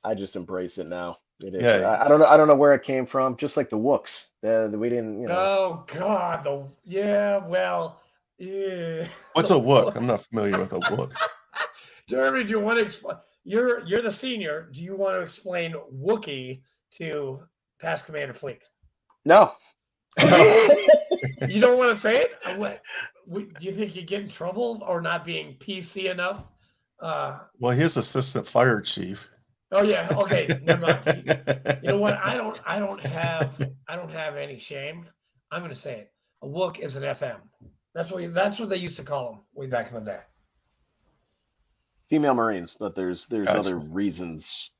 I just embrace it now. It is. Yeah. I don't know where it came from. Just like the Wooks. We didn't, Oh God. Well. Yeah. What's a Wook? I'm not familiar with a Wook. Jeremy, do you want to explain? You're the senior. Do you want to explain Wookiee to Past Commander Fleek? No. You don't want to say it? Do you think you get in trouble or not being PC enough? Well, his assistant fire chief. Oh yeah. Okay. Never mind. You know what? I don't have any shame. I'm going to say it. A Wook is an FM. That's what they used to call them way back in the day. Female Marines, but there's other reasons.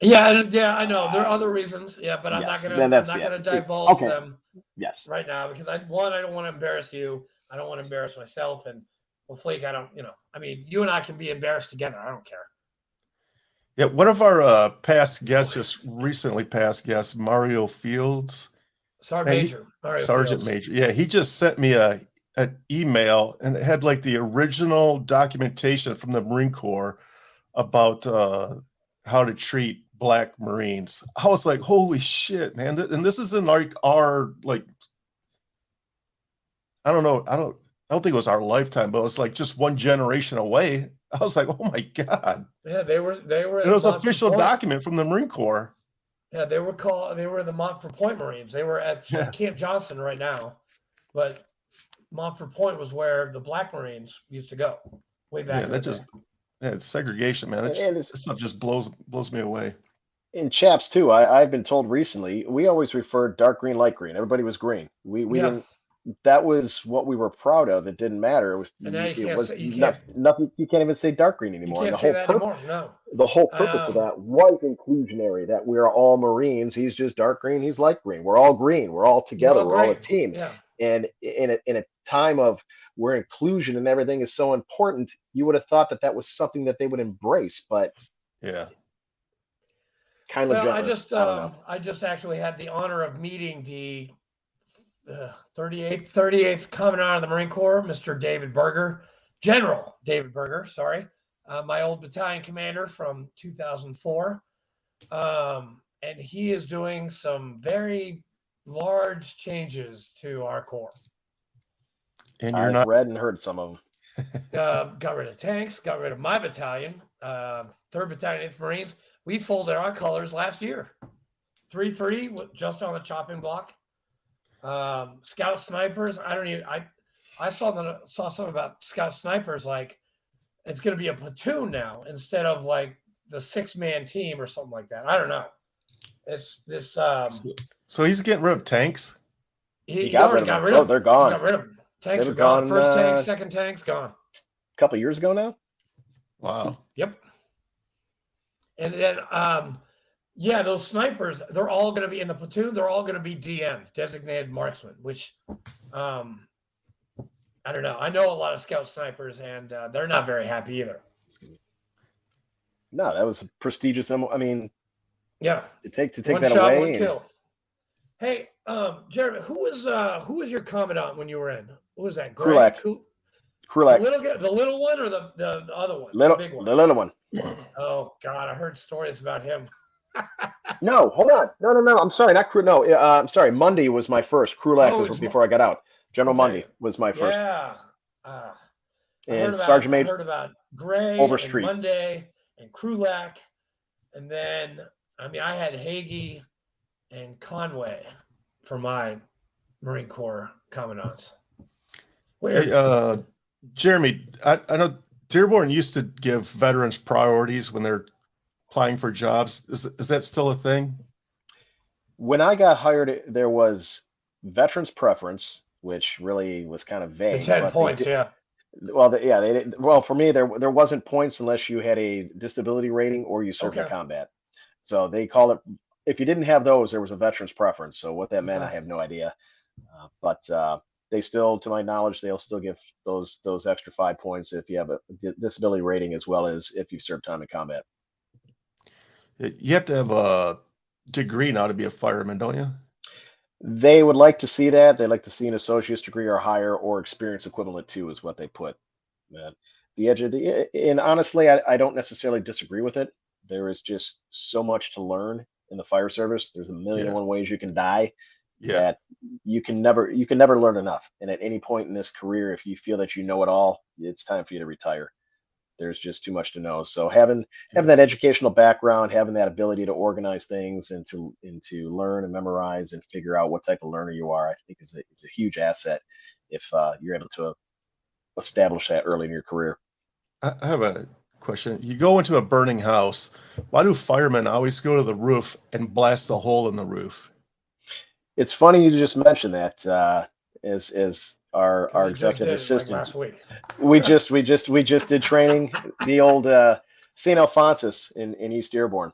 Yeah, I know there are other reasons. Yeah, but I'm not gonna divulge them. Yes. Right now because I don't want to embarrass you. I don't want to embarrass myself, and well, Flake, I don't. I mean, you and I can be embarrassed together. I don't care. Yeah, one of our past guests, just recently past guest, Mario Fields. Sergeant Major. Yeah, he just sent me an email, and it had like the original documentation from the Marine Corps about how to treat Black Marines. I was like, holy shit, man. And this is in like our, like, I don't think it was our lifetime, but it was like just one generation away. I was like, oh my God. Yeah, they were. It was an official document from the Marine Corps. Yeah, they were the Montford Point Marines. They were at Camp Johnson right now, but Montford Point was where the Black Marines used to go way back. It's segregation, man. This stuff just blows me away. In chaps too, I've been told recently we always referred dark green, light green. Everybody was green. We didn't. that was what we were proud of. It didn't matter. And now It was you can't nothing. You can't even say dark green you anymore. can't And say that anymore. No. the whole purpose of Um, that was inclusionary. That we're all Marines. He's just dark green. He's light green. We're all green. We're all we're together. all We're all a green. team. Yeah. And in a time of where inclusion and everything is so important, you would have thought that that was something that they would embrace. But Yeah. Kyler Well, Jenner, I don't know. I just actually had the honor of meeting the 38th Commandant of the Marine Corps, Mr. David Berger, General David Berger, sorry, my old battalion commander from 2004. And he is doing some very large changes to our Corps. And you're I've not read and heard some of them. Got rid of tanks, got rid of my battalion, 3rd Battalion 8th Marines. We folded our colors last year. 3-3 just on the chopping block. Scout snipers. I saw something about scout snipers, like it's going to be a platoon now instead of like the 6-man team or something like that. I don't know. It's this. So he's getting rid of tanks. He already got rid of them. They're gone. He got rid of them. Tanks They are were gone. gone, First tank, second tank's gone. A couple years ago now. Wow. Yep. And then, yeah, those snipers, they're all going to be in the platoon. They're all going to be DM, designated marksman, which I don't know. I know a lot of scout snipers, and they're not very happy either. Excuse me. No, that was a prestigious. I mean, yeah, to take one that shot, away. one kill. Hey, Jeremy, who was your commandant when you were in? Who was that? Krulak. The little one or the other one? The big one. The little one. Oh God, I heard stories about him. No, hold on. No. I'm sorry, not Crew. No, I'm sorry. Monday was my first. Krulak was before I got out. General Monday was my first. Yeah. And Sergeant Major. I heard about Gray, Overstreet. and Monday, and Krulak, and then I had Hagee and Conway for my Marine Corps commandants. Weird. Hey, Jeremy, I know Dearborn used to give veterans priorities when they're applying for jobs. Is that still a thing? When I got hired, there was veterans preference, which really was kind of vague. The 10 points, yeah. Well, they didn't. Well, for me, there wasn't points unless you had a disability rating or you served in combat. So they call it. If you didn't have those, there was a veterans preference. So what that meant, I have no idea. But they still, to my knowledge, they'll still give those extra 5 points if you have a disability rating as well as if you've served time in combat. You have to have a degree now to be a fireman, don't you? They would like to see that. They'd like to see an associate's degree or higher, or experience equivalent to, is what they put. The edge of and honestly, I don't necessarily disagree with it. There is just so much to learn in the fire service. There's a million and one ways you can die. That you can never learn enough. And at any point in this career, if you feel that you know it all, it's time for you to retire. There's just too much to know. So having that educational background, having that ability to organize things and to learn and memorize and figure out what type of learner you are, I think it's a huge asset if you're able to establish that early in your career. I have a question. You go into a burning house. Why do firemen always go to the roof and blast a hole in the roof? It's funny you just mentioned that. As our executive assistant, last week. we just did training. The old St. Alphonsus in East Dearborn.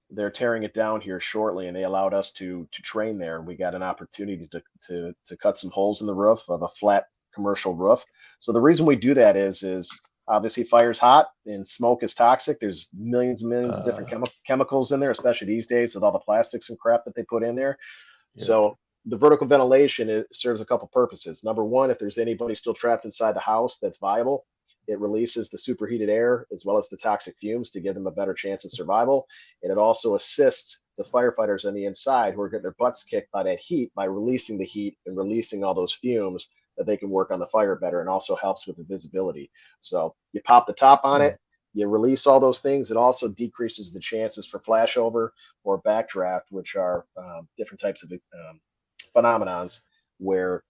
They're tearing it down here shortly, and they allowed us to train there. We got an opportunity to cut some holes in the roof of a flat commercial roof. So the reason we do that is obviously fire's hot and smoke is toxic. There's millions and millions of different chemicals in there, especially these days with all the plastics and crap that they put in there. Yeah. So the vertical ventilation serves a couple purposes. Number one, if there's anybody still trapped inside the house that's viable, it releases the superheated air as well as the toxic fumes to give them a better chance of survival. And it also assists the firefighters on the inside who are getting their butts kicked by that heat by releasing the heat and releasing all those fumes that they can work on the fire better, and also helps with the visibility. So you pop the top on it, you release all those things. It also decreases the chances for flashover or backdraft, which are different types of phenomenons where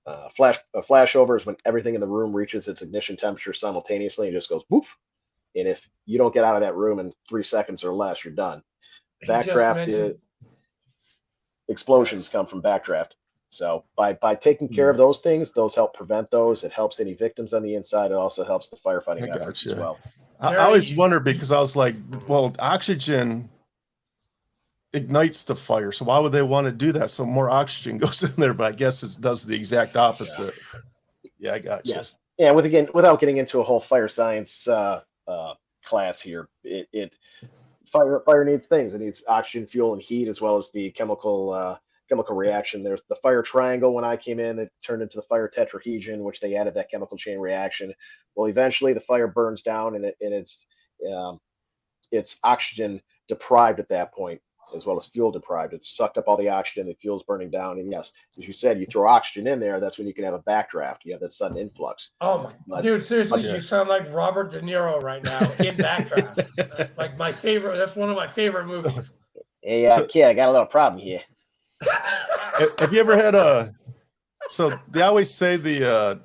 a flashover is when everything in the room reaches its ignition temperature simultaneously and just goes poof. And if you don't get out of that room in 3 seconds or less, you're done. Backdraft explosions come from backdraft. So by taking care of those things, those help prevent those. It helps any victims on the inside. It also helps the firefighting I efforts as gotcha. well. I always wonder, because I was like, well, oxygen ignites the fire, so why would they want to do that? So more oxygen goes in there, but I guess it does the exact opposite. Yeah, I got you. Yes. Yeah. Without getting into a whole fire science class here, fire needs things. It needs oxygen, fuel, and heat, as well as the chemical reaction. There's the fire triangle. When I came in, it turned into the fire tetrahedron, which they added that chemical chain reaction. Well, eventually the fire burns down, and it's oxygen deprived at that point, as well as fuel deprived. It's sucked up all the oxygen, the fuel's burning down. And yes, as you said, you throw oxygen in there, that's when you can have a backdraft. You have that sudden influx. Oh my, dude, seriously, you sound like Robert De Niro right now in Backdraft. Like my favorite, that's one of my favorite movies. Hey, kid, I got a little problem here. Have you ever had so they always say you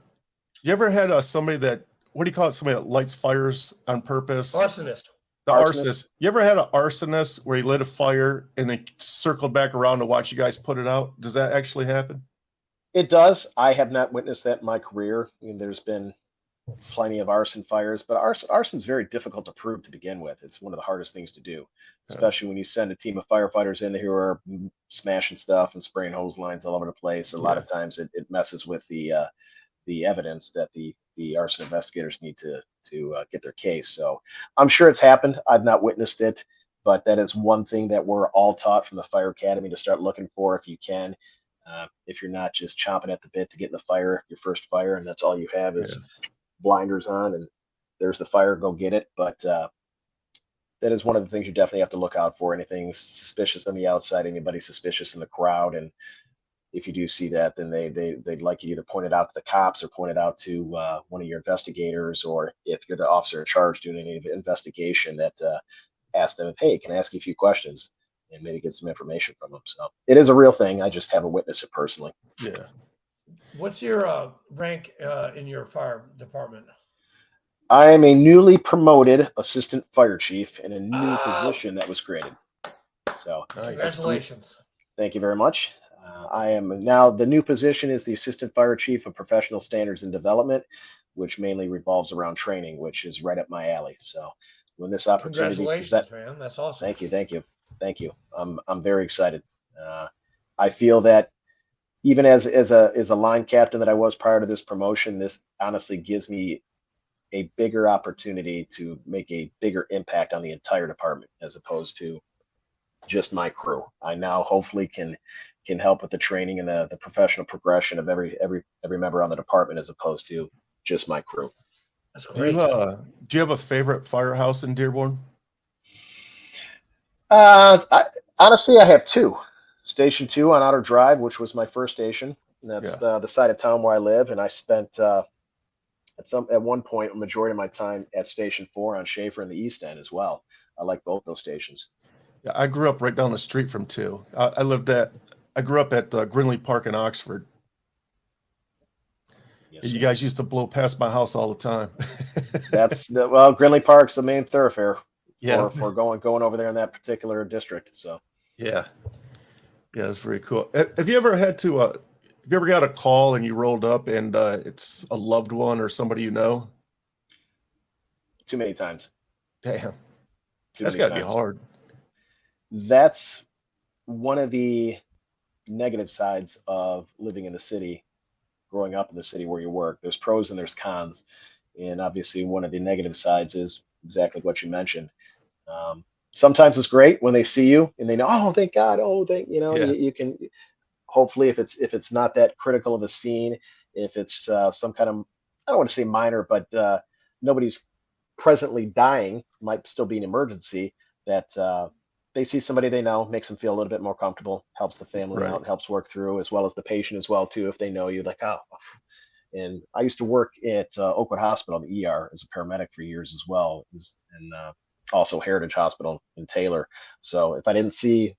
ever had somebody that, what do you call it? Somebody that lights fires on purpose? Arsonist. The arsonist. You ever had an arsonist where he lit a fire and then circled back around to watch you guys put it out? Does that actually happen? It does. I have not witnessed that in my career. I mean, there's been plenty of arson fires, but arson's very difficult to prove to begin with. It's one of the hardest things to do, especially when you send a team of firefighters in who are smashing stuff and spraying hose lines all over the place. A lot of times it messes with the evidence that the arson investigators need to get their case. So I'm sure it's happened. I've not witnessed it, but that is one thing that we're all taught from the fire academy to start looking for if you can. If you're not just chomping at the bit to get in the fire, your first fire, and that's all you have is blinders on and there's the fire, go get it. But that is one of the things you definitely have to look out for. Anything suspicious on the outside, anybody suspicious in the crowd. And if you do see that, then they'd like you to either point it out to the cops or point it out to one of your investigators, or if you're the officer in charge doing any investigation, that ask them, hey, can I ask you a few questions, and maybe get some information from them. So it is a real thing. I just haven't witnessed it personally. Yeah. What's your rank in your fire department? I am a newly promoted assistant fire chief in a new position that was created. So congratulations. Thank you very much. I am now, the new position is the assistant fire chief of professional standards and development, which mainly revolves around training, which is right up my alley. So when this opportunity, congratulations, man, that's awesome. Thank you. I'm very excited. I feel that even as a line captain that I was prior to this promotion, this honestly gives me a bigger opportunity to make a bigger impact on the entire department, as opposed to just my crew. I now hopefully can help with the training and the professional progression of every member on the department, as opposed to just my crew. That's great. Do you have a favorite firehouse in Dearborn? Honestly, I have two. Station 2 on Outer Drive, which was my first station. And that's the side of town where I live. And I spent at one point a majority of my time at Station 4 on Schaefer in the East End as well. I like both those stations. Yeah, I grew up right down the street from 2. I grew up at Grinley Park in Oxford. Yes, you guys used to blow past my house all the time. Grinley Park's the main thoroughfare. Yeah, for going over there in that particular district. So yeah, it's very cool. Have you ever had to? Have you ever got a call and you rolled up and it's a loved one or somebody you know? Too many times. Damn, that's got to be hard. That's one of the negative sides of living in the city, growing up in the city where you work. There's pros and there's cons, and obviously one of the negative sides is exactly what you mentioned. Sometimes it's great when they see you and they know, oh, thank God. Oh, you can hopefully, if it's not that critical of a scene, if it's some kind of, I don't want to say minor, but nobody's presently dying, might still be an emergency, that they see somebody they know, makes them feel a little bit more comfortable, helps the family out, helps work through, as well as the patient as well too. If they know you, like, oh. And I used to work at Oakwood Hospital, the ER, as a paramedic for years as well, and also Heritage Hospital in Taylor. So if I didn't see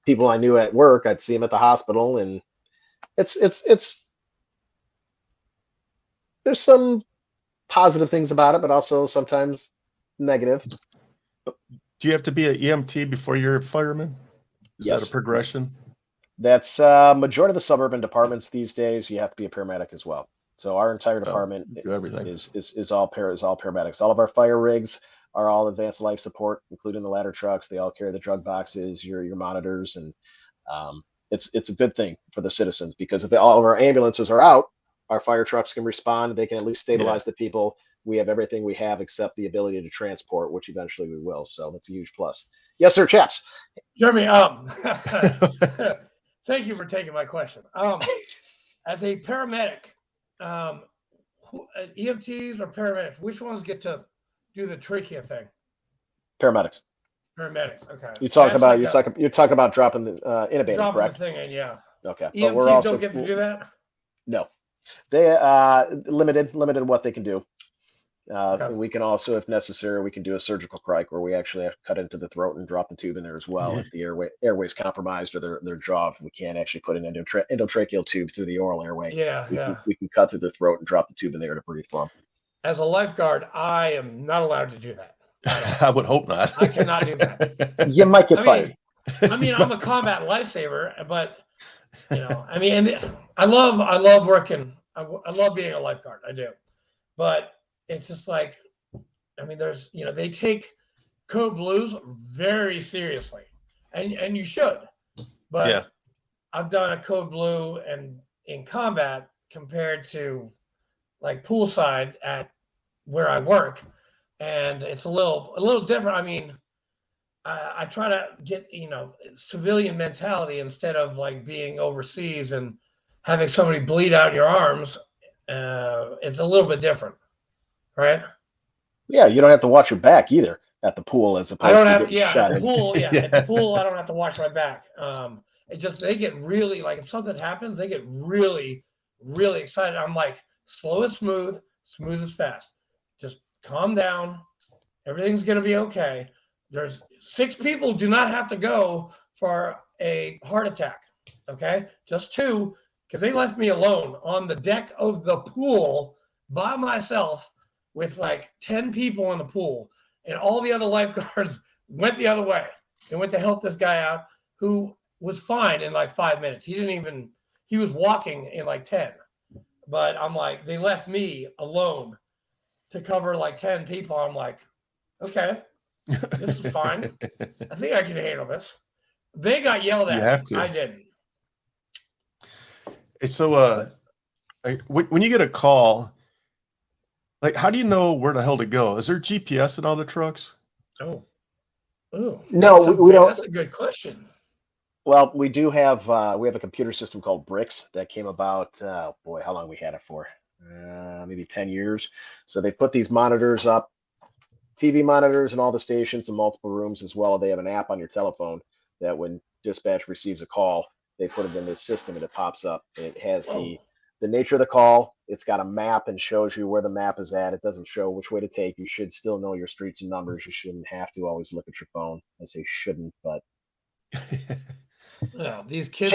people I knew at work, I'd see them at the hospital, and it's there's some positive things about it, but also sometimes negative. Do you have to be an EMT before you're a fireman? Is that a progression? That's majority of the suburban departments these days. You have to be a paramedic as well. So our entire department Do everything. is all paramedics. All of our fire rigs are all advanced life support, including the ladder trucks. They all carry the drug boxes, your monitors, and it's a good thing for the citizens, because if all of our ambulances are out, our fire trucks can respond. They can at least stabilize the people. We have everything we have except the ability to transport, which eventually we will. So that's a huge plus. Yes, sir, chaps. Jeremy, thank you for taking my question. As a paramedic, EMTs or paramedics, which ones get to do the trachea thing? Paramedics. Paramedics. Okay. You're talking about dropping the intubating, dropping correct? the thing in, yeah. Okay. But EMTs we're also don't get to do that. No, they limited what they can do. Okay. We can also, if necessary, we can do a surgical crike where we actually have to cut into the throat and drop the tube in there as well if the airway's compromised or their jaw. If we can't actually put an endotracheal tube through the oral airway. We can cut through the throat and drop the tube in there to breathe for them. As a lifeguard, I am not allowed to do that. I would hope not. I cannot do that. You might get fired. I mean, I'm a combat lifesaver, but I mean, and I love working. I love being a lifeguard. I do, but it's just like, I mean, there's, they take code blues very seriously, and you should, but I've done a code blue and in combat compared to like poolside at where I work, and it's a little different. I mean, I try to get, civilian mentality instead of like being overseas and having somebody bleed out your arms. It's a little bit different, right? Yeah, you don't have to watch your back either at the pool as opposed to getting shot. At the pool, at the pool, I don't have to watch my back. They get really, like, if something happens, they get really, really excited. I'm like, slow and smooth as fast. Just calm down. Everything's going to be okay. There's 6 people do not have to go for a heart attack. Okay. Just 2, because they left me alone on the deck of the pool by myself with like 10 people in the pool, and all the other lifeguards went the other way. They went to help this guy out who was fine in like 5 minutes. He was walking in like 10, but I'm like, they left me alone to cover like 10 people. I'm like, okay, this is fine. I think I can handle this. They got yelled at. You have to. I didn't. So, when you get a call, like, how do you know where the hell to go? Is there GPS in all the trucks? Oh, no, we don't. That's a good question. Well, we do have we have a computer system called Bricks that came about. How long we had it for? Maybe 10 years. So they put these monitors up, TV monitors in all the stations in multiple rooms as well. They have an app on your telephone that when dispatch receives a call, they put it in this system and it pops up. It has the nature of the call. It's got a map and shows you where the map is at. It doesn't show which way to take. You should still know your streets and numbers. You shouldn't have to always look at your phone. I say shouldn't, but these kids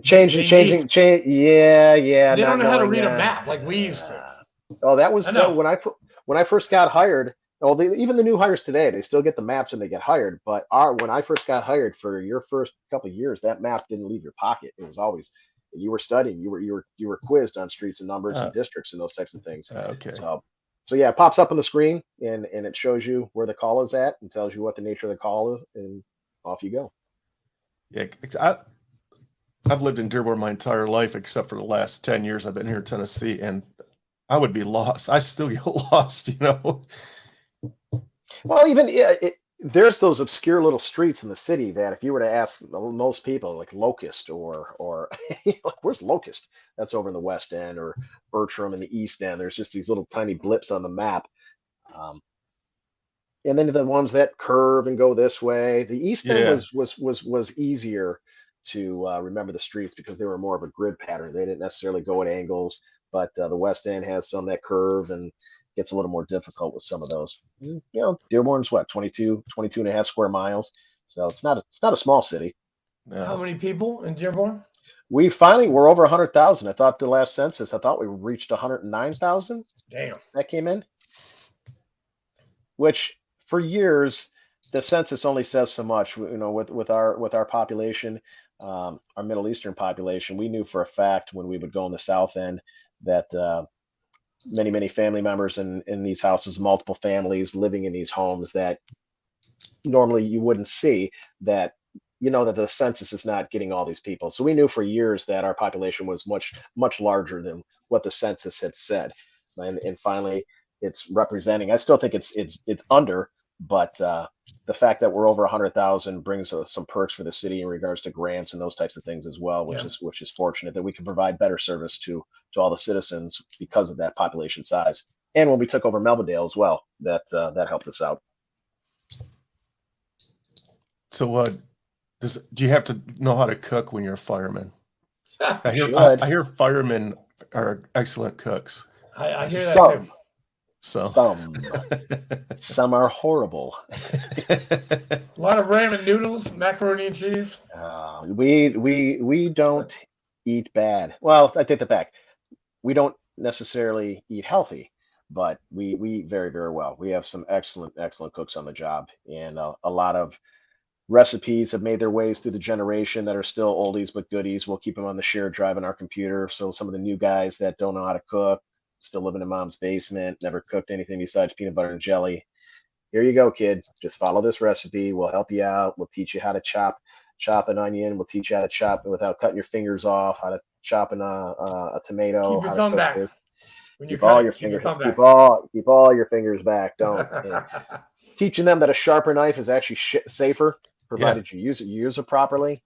changing. Yeah. They don't know how to read a map like we used to. That was when I first got hired. Well, even the new hires today, they still get the maps and they get hired. But when I first got hired, for your first couple of years, that map didn't leave your pocket. It was always, you were studying, you were quizzed on streets and numbers and districts and those types of things. Okay. So yeah, it pops up on the screen and it shows you where the call is at and tells you what the nature of the call is, and off you go. Yeah, I've lived in Dearborn my entire life except for the last 10 years. I've been here in Tennessee, and I would be lost. I still get lost, Well, even there's those obscure little streets in the city that if you were to ask most people, like Locust or where's Locust? That's over in the West End, or Bertram in the East End. There's just these little tiny blips on the map. And then the ones that curve and go this way. The East End was easier to remember the streets because they were more of a grid pattern. They didn't necessarily go at angles, but the West End has some that curve and gets a little more difficult with some of those. Dearborn's 22 and a half square miles. So it's not a small city. No. How many people in Dearborn? We're over 100,000. I thought the last census, we reached 109,000. Damn. That came in. Which for years, the census only says so much, with our population. our Middle Eastern population, we knew for a fact when we would go in the South End that many family members in these houses, multiple families living in these homes that normally you wouldn't see, that that the census is not getting all these people. So we knew for years that our population was much larger than what the census had said, and finally it's representing. I still think it's under, but the fact that we're over 100,000 brings some perks for the city in regards to grants and those types of things as well, which is fortunate that we can provide better service to all the citizens because of that population size. And when we took over Melvindale as well, that helped us out. So do you have to know how to cook when you're a fireman? I hear firemen are excellent cooks. I hear that too. Some are horrible. A lot of ramen noodles, macaroni and cheese. We don't eat bad. Well, I take that back. We don't necessarily eat healthy, but we eat very, very well. We have some excellent cooks on the job, and a lot of recipes have made their ways through the generation that are still oldies but goodies. We'll keep them on the shared drive in our computer. So some of the new guys that don't know how to cook, still living in mom's basement, never cooked anything besides peanut butter and jelly. Here you go, kid. Just follow this recipe. We'll help you out. We'll teach you how to chop an onion. We'll teach you how to chop it without cutting your fingers off, how to chop a tomato. Keep your thumb back. Keep all your fingers back. Don't. Teaching them that a sharper knife is actually safer, provided you use it properly.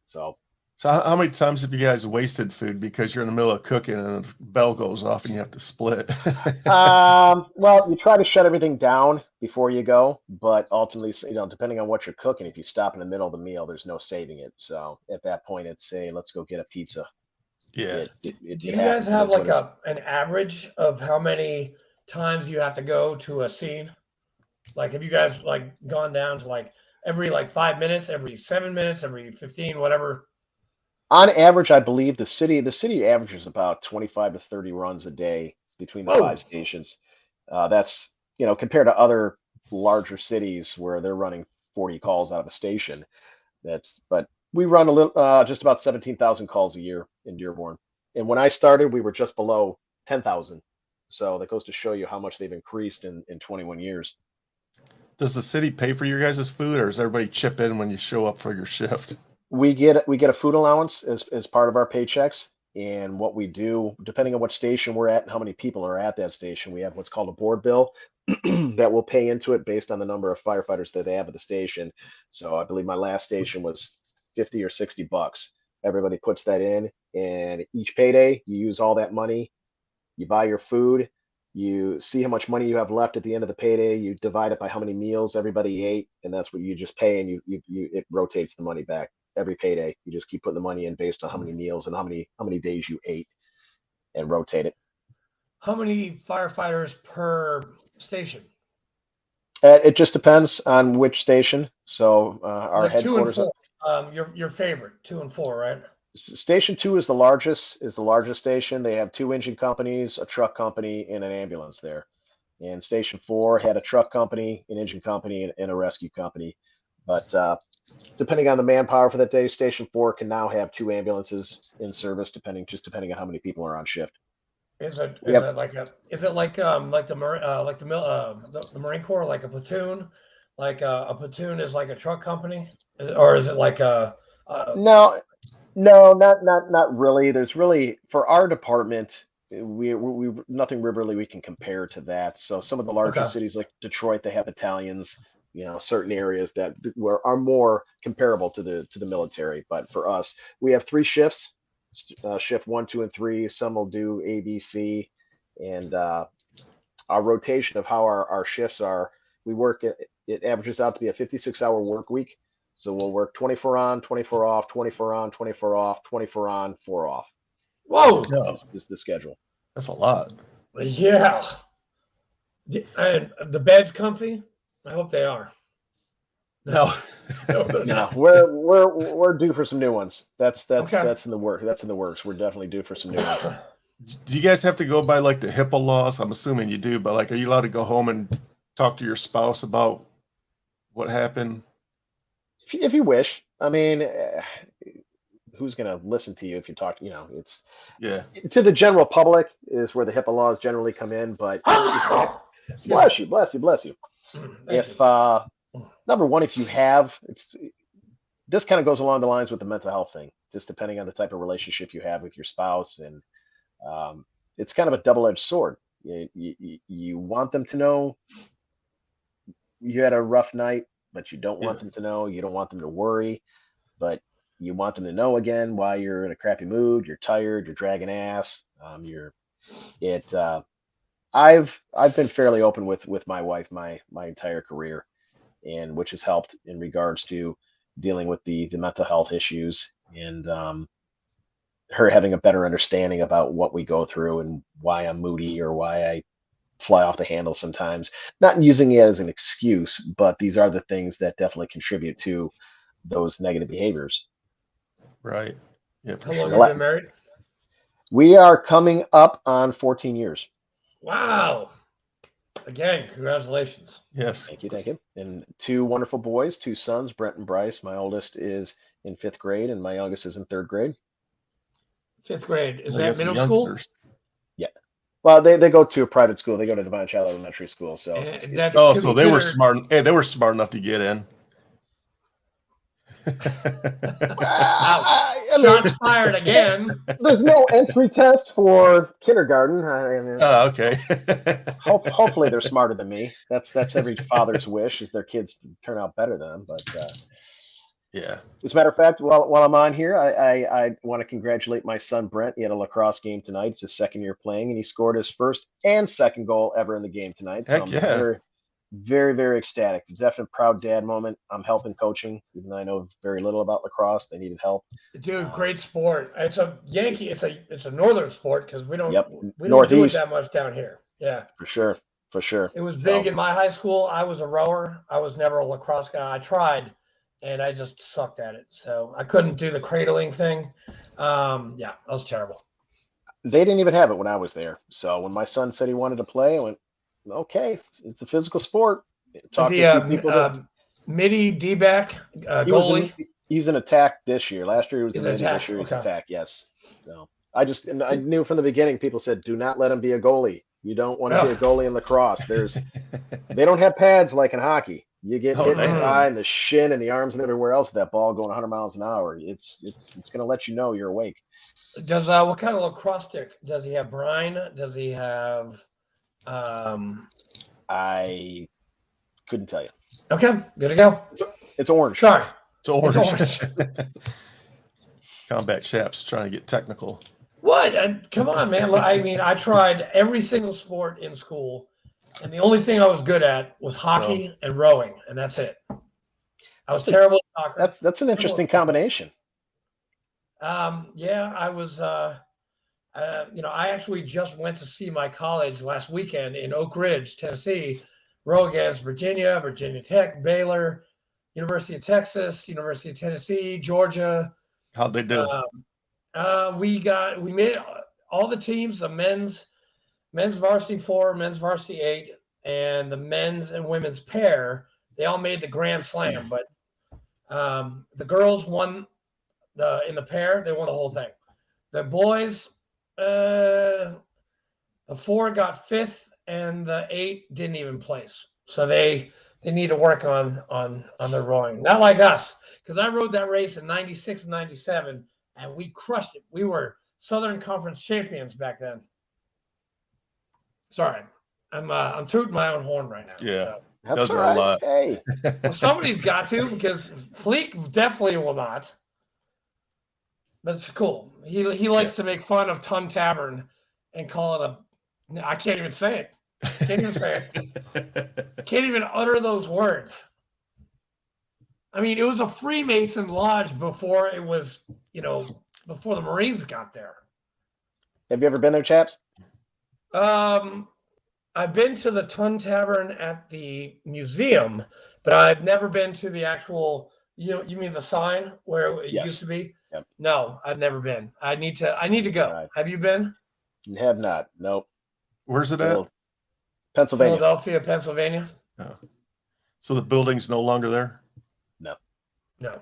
So how many times have you guys wasted food because you're in the middle of cooking and the bell goes off and you have to split? Well, you try to shut everything down before you go, but ultimately, depending on what you're cooking, if you stop in the middle of the meal, there's no saving it. So at that point, it's let's go get a pizza. Yeah. Do you guys have like an average of how many times you have to go to a scene? Like, have you guys gone down to every 5 minutes, every 7 minutes, every 15, whatever? On average, I believe the city averages about 25 to 30 runs a day between the 5 stations. That's compared to other larger cities where they're running 40 calls out of a station. But we run a little, just about 17,000 calls a year in Dearborn. And when I started, we were just below 10,000. So that goes to show you how much they've increased in 21 years. Does the city pay for your guys' food, or does everybody chip in when you show up for your shift? We get a food allowance as part of our paychecks. And what we do, depending on what station we're at and how many people are at that station, we have what's called a board bill that will pay into it based on the number of firefighters that they have at the station. So I believe my last station was $50 or $60. Everybody puts that in, and each payday you use all that money. You buy your food. You see how much money you have left at the end of the payday. You divide it by how many meals everybody ate, and that's what you just pay, and it rotates the money back every payday. You just keep putting the money in based on how many meals and how many days you ate, and rotate it. How many firefighters per station? It just depends on which station. So our headquarters. 2 and 4. Your favorite 2 and 4, right? Station 2 is the largest station. They have 2 engine companies, a truck company, and an ambulance there. And Station 4 had a truck company, an engine company, and a rescue company. But depending on the manpower for that day, Station 4 can now have 2 ambulances in service, depending on how many people are on shift. Is it like the Marine Corps, like a platoon? Like a platoon is like a truck company, or is it like a? No, not really. There's really, for our department, we nothing really we can compare to that. So some of the larger cities like Detroit, they have battalions. Certain areas that are more comparable to the military. But for us, we have 3 shifts. Shift 1, 2, and 3. Some will do A, B, C, and our rotation of how our shifts are. We work it averages out to be a 56-hour work week. So we'll work 24 on, 24 off, 24 on, 24 off, 24 on, 4 off. Whoa! Is the schedule. That's a lot. Yeah. And the bed's comfy? I hope they are. No. No, we're due for some new ones. That's in the work. That's in the works. We're definitely due for some new ones. Do you guys have to go by the HIPAA laws? I'm assuming you do, but are you allowed to go home and talk to your spouse about what happened? If you wish. I mean, who's going to listen to you if you talk? It's Yeah. to the general public is where the HIPAA laws generally come in. But bless you. Thank If you. number one, if you have, this kind of goes along the lines with the mental health thing, just depending on the type of relationship you have with your spouse, and it's kind of a double-edged sword. You want them to know you had a rough night, but you don't want them to know. You don't want them to worry, but you want them to know again why you're in a crappy mood. You're tired. You're dragging ass. I've been fairly open with my wife my entire career, and which has helped in regards to dealing with the mental health issues, and her having a better understanding about what we go through and why I'm moody or why I fly off the handle sometimes. Not using it as an excuse, but these are the things that definitely contribute to those negative behaviors. Right. Yeah. How long have you been married? We are coming up on 14 years. Wow. Again, congratulations. Yes. Thank you. And 2 wonderful boys, 2 sons, Brent and Bryce. My oldest is in 5th grade and my youngest is in 3rd grade. 5th grade. Is They that got some middle school? youngsters. Yeah. Well, they go to a private school. They go to Divine Child Elementary School. So, So they were smart. Hey, they were smart enough to get in. Shots fired again. There's no entry test for kindergarten. Okay. Hopefully they're smarter than me. That's every father's wish, is their kids turn out better than them. But yeah. As a matter of fact, while I'm on here, I want to congratulate my son Brent. He had a lacrosse game tonight. It's his 2nd year playing, and he scored his 1st and 2nd goal ever in the game tonight. So Heck I'm yeah. very, very, very ecstatic. Definite proud dad moment. I'm helping coaching, even though I know very little about lacrosse. They needed help. Dude, great sport. It's a Yankee. It's a northern sport because we don't do it Northeast. that much down here. Yeah, For sure. it was big in my high school. I was a rower. I was never a lacrosse guy. I tried, and I just sucked at it. So I couldn't do the cradling thing. Yeah, I was terrible. They didn't even have it when I was there. So when my son said he wanted to play, I went, okay, it's a physical sport. Is he a midi D-back goalie? He's an attack this year. Last year he was He's a midi. attack. This year he's Okay. attack. Yes. So I knew from the beginning. People said, do not let him be a goalie. You don't want to be a goalie in lacrosse. They don't have pads like in hockey. You get hit in the eye and the shin and the arms and everywhere else with that ball going 100 miles an hour. It's going to let you know you're awake. Does what kind of lacrosse stick? Does he have brine? Does he have? I couldn't tell you. Okay, good to go. It's orange. Sorry. It's orange. It's orange. Combat Chaps trying to get technical. What? Come on, man. I mean, I tried every single sport in school, and the only thing I was good at was hockey and rowing, and that's it. I was terrible at soccer. That's an interesting combination. Yeah, I was. I actually just went to see my college last weekend in Oak Ridge, Tennessee, row against Virginia, Virginia Tech, Baylor, University of Texas, University of Tennessee, Georgia. How'd they do? We made all the teams, the men's varsity 4, men's varsity 8, and the men's and women's pair. They all made the Grand Slam, but the girls won in the pair. They won the whole thing. The boys, the 4 got 5th, and the 8 didn't even place. So they need to work on their rowing. Not like us, because I rowed that race in '96 and '97. And we crushed it. We were Southern Conference champions back then. Sorry, I'm tooting my own horn right now. Yeah, so. That's a lot. Hey, well, somebody's got to, because Fleek definitely will not. But it's cool. He likes to make fun of Ton Tavern and call it I can't even say it. Can't even say it. Can't even utter those words. I mean, it was a Freemason lodge before it was, before the Marines got there. have you ever been there, chaps? I've been to the Tun Tavern at the museum, but I've never been to the actual, you mean the sign where it used to be? Yep. No, I've never been. I need to go. Right. Have you been? Have not. Nope. Where's it at? Pennsylvania. Philadelphia, Pennsylvania. Oh. So the building's no longer there? No.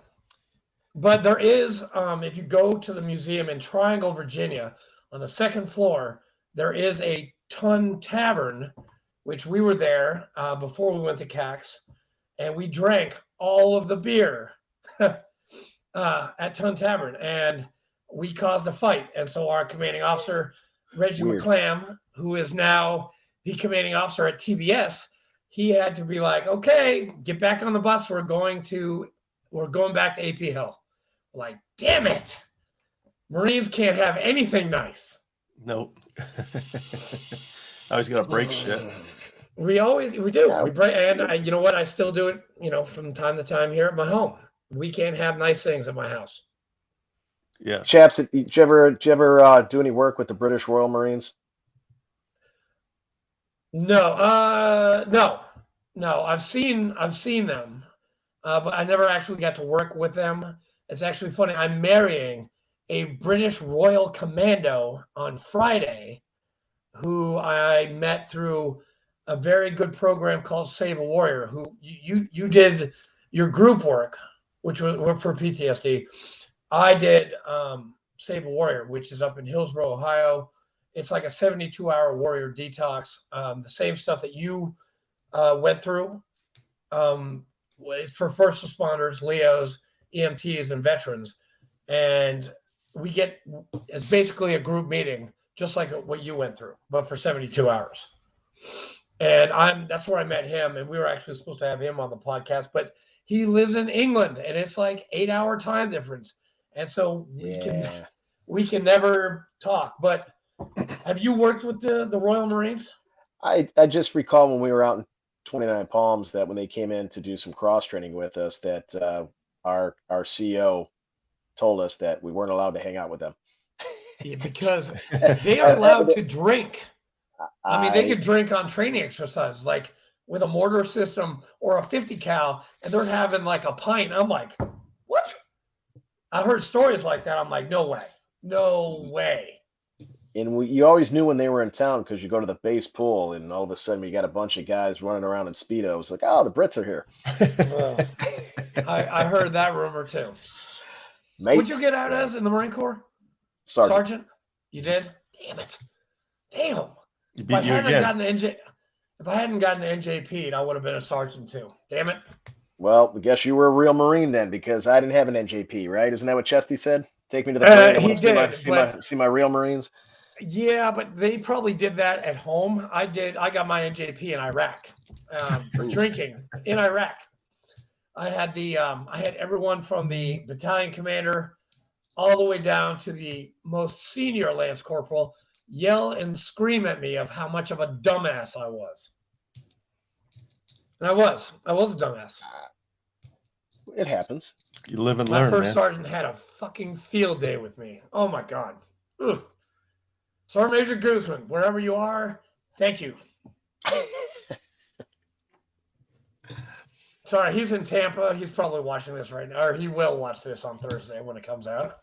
But there is, if you go to the museum in Triangle, Virginia, on the second floor, there is a Ton Tavern, which we were there before we went to CAX, and we drank all of the beer at Ton Tavern, and we caused a fight. And so our commanding officer, Reggie Weird. McClam, who is now the commanding officer at TBS, he had to be like, okay, get back on the bus. We're going back to AP Hill. Like, damn it. Marines can't have anything nice. Nope. Always got to break shit. We do. Yeah. We break, and you know what? I still do it, from time to time here at my home. We can't have nice things at my house. Yes. Chaps, did you ever do any work with the British Royal Marines? No. I've seen them, but I never actually got to work with them. It's actually funny. I'm marrying a British Royal Commando on Friday, who I met through a very good program called Save a Warrior. Who you did your group work, which was for PTSD. I did Save a Warrior, which is up in Hillsboro, Ohio. It's like a 72-hour warrior detox. The same stuff that you went through. It's for first responders, LEOs, EMTs, and veterans. And it's basically a group meeting, just like what you went through, but for 72 hours. And that's where I met him. And we were actually supposed to have him on the podcast, but he lives in England, and it's like 8-hour time difference. And so we can never talk. But have you worked with the Royal Marines? I just recall when we were out in 29 Palms that when they came in to do some cross training with us, that our CEO told us that we weren't allowed to hang out with them. Yeah, because they are allowed to drink. I mean, they could drink on training exercises, like with a mortar system or a 50 cal, and they're having like a pint. I'm like, what? I heard stories like that. I'm like, no way. And you always knew when they were in town because you go to the base pool and all of a sudden you got a bunch of guys running around in Speedos. Like, oh, the Brits are here. I heard that rumor too. Mate, What'd you get out as in the Marine Corps? Sergeant. You did? Damn it. Damn. You If beat I you hadn't again. gotten NJP'd, I would have been a sergeant too. Damn it. Well, I guess you were a real Marine then, because I didn't have an NJP, right? Isn't that what Chesty said? Take me to the parade. I He want to see my real Marines. Yeah, but they probably did that at home. I got my NJP in Iraq for drinking in Iraq. I had everyone from the battalion commander all the way down to the most senior lance corporal yell and scream at me of how much of a dumbass I was. And I was a dumbass. It happens. You live and My learn, first man. sergeant had a fucking field day with me. Oh my God. Ugh. Sergeant Major Guzman, wherever you are, thank you. Sorry, he's in Tampa. He's probably watching this right now, or he will watch this on Thursday when it comes out.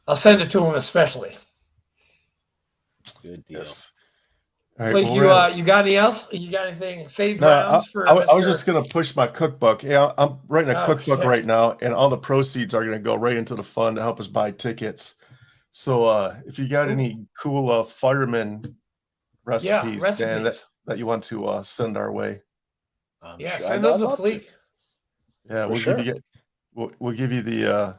I'll send it to him especially. Good deal. Yes. All right, Blake, well, you got any else? You got anything saved No, rounds for? I was Mr. just going to push my cookbook. Yeah, I'm writing a Oh, cookbook shit. right now, and all the proceeds are going to go right into the fund to help us buy tickets. So if you got any cool fireman recipes, Dan, that you want to send our way, Send those to Fleek. yeah, we'll give you the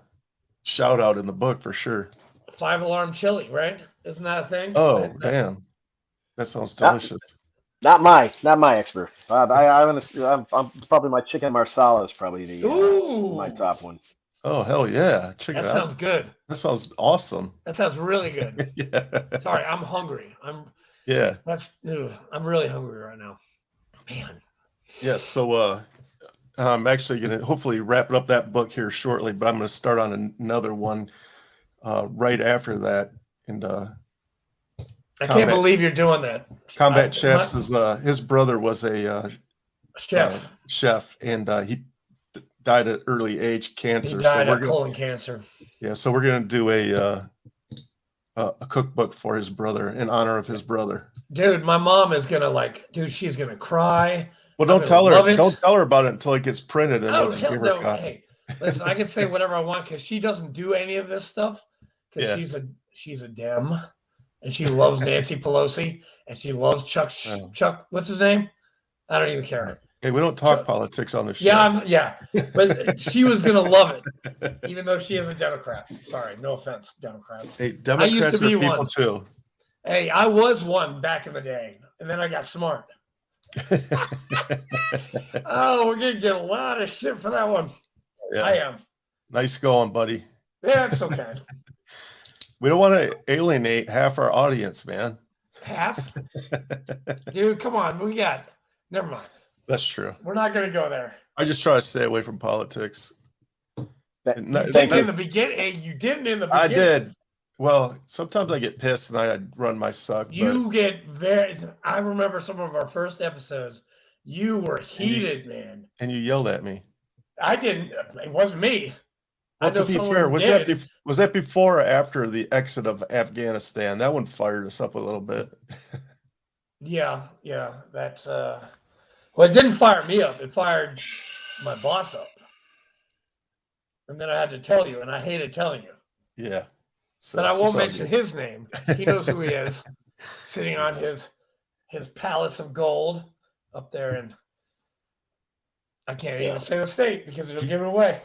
shout out in the book for sure. 5-alarm chili, right? Isn't that a thing? Oh, damn, that sounds delicious. Not my expert. I'm probably my chicken marsala is probably my top one. Oh, hell yeah, check it That out. sounds good. That sounds awesome. That sounds really good. Yeah. Sorry, I'm hungry. I'm really hungry right now. Man. Yes. So I'm actually going to hopefully wrap up that book here shortly, but I'm going to start on another one right after that. And I can't believe you're doing that. Combat Chefs is his brother was a chef, and he died at early age, cancer. He died of colon cancer. Yeah, so we're going to do a cookbook for his brother in honor of his brother. Dude, my mom is gonna she's gonna cry. Well, don't tell her about it until it gets printed, and we'll just give her a copy. Hey, Listen, I can say whatever I want because she doesn't do any of this stuff because Yeah. she's a Dem and she loves Nancy Pelosi and she loves Chuck. What's his name? I don't even care. Hey, we don't talk politics on the show. Yeah, but she was gonna love it, even though she is a Democrat. Sorry, no offense, Democrats. Hey, Democrats used to be are people one. too. Hey, I was one back in the day, and then I got smart. Oh, we're gonna get a lot of shit for that one. Yeah. I am. Nice going, buddy. Yeah, it's okay. We don't want to alienate half our audience, man. Half? Dude, come on. Never mind. That's true. We're not going to go there. I just try to stay away from politics. You didn't in the beginning. I did. Well, sometimes I get pissed and I run my suck. I remember some of our first episodes. You were heated, man. And you yelled at me. I didn't. It wasn't me. Well, to be fair, was that before or after the exit of Afghanistan? That one fired us up a little bit. Yeah. That's well, it didn't fire me up. It fired my boss up. And then I had to tell you, and I hated telling you. Yeah. So, but I won't mention his name. He knows who he is, sitting on his palace of gold up there in. I can't even say the state because it'll give it away.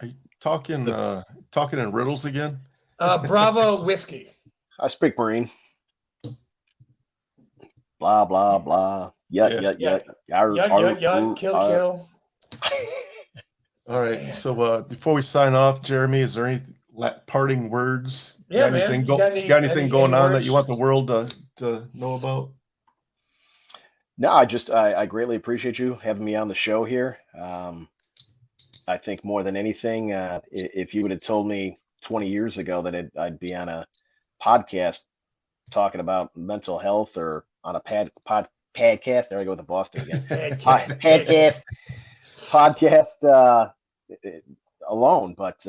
Are you talking in riddles again? Bravo whiskey. I speak Marine. Blah blah blah. Yeah. Kill. All right. So before we sign off, Jeremy, is there any parting words? Yeah, got anything going on that you want the world to know about? No, I greatly appreciate you having me on the show here. I think more than anything, if you would have told me 20 years ago that I'd be on a podcast talking about mental health or on a podcast, there I go with the Boston again. podcast alone. But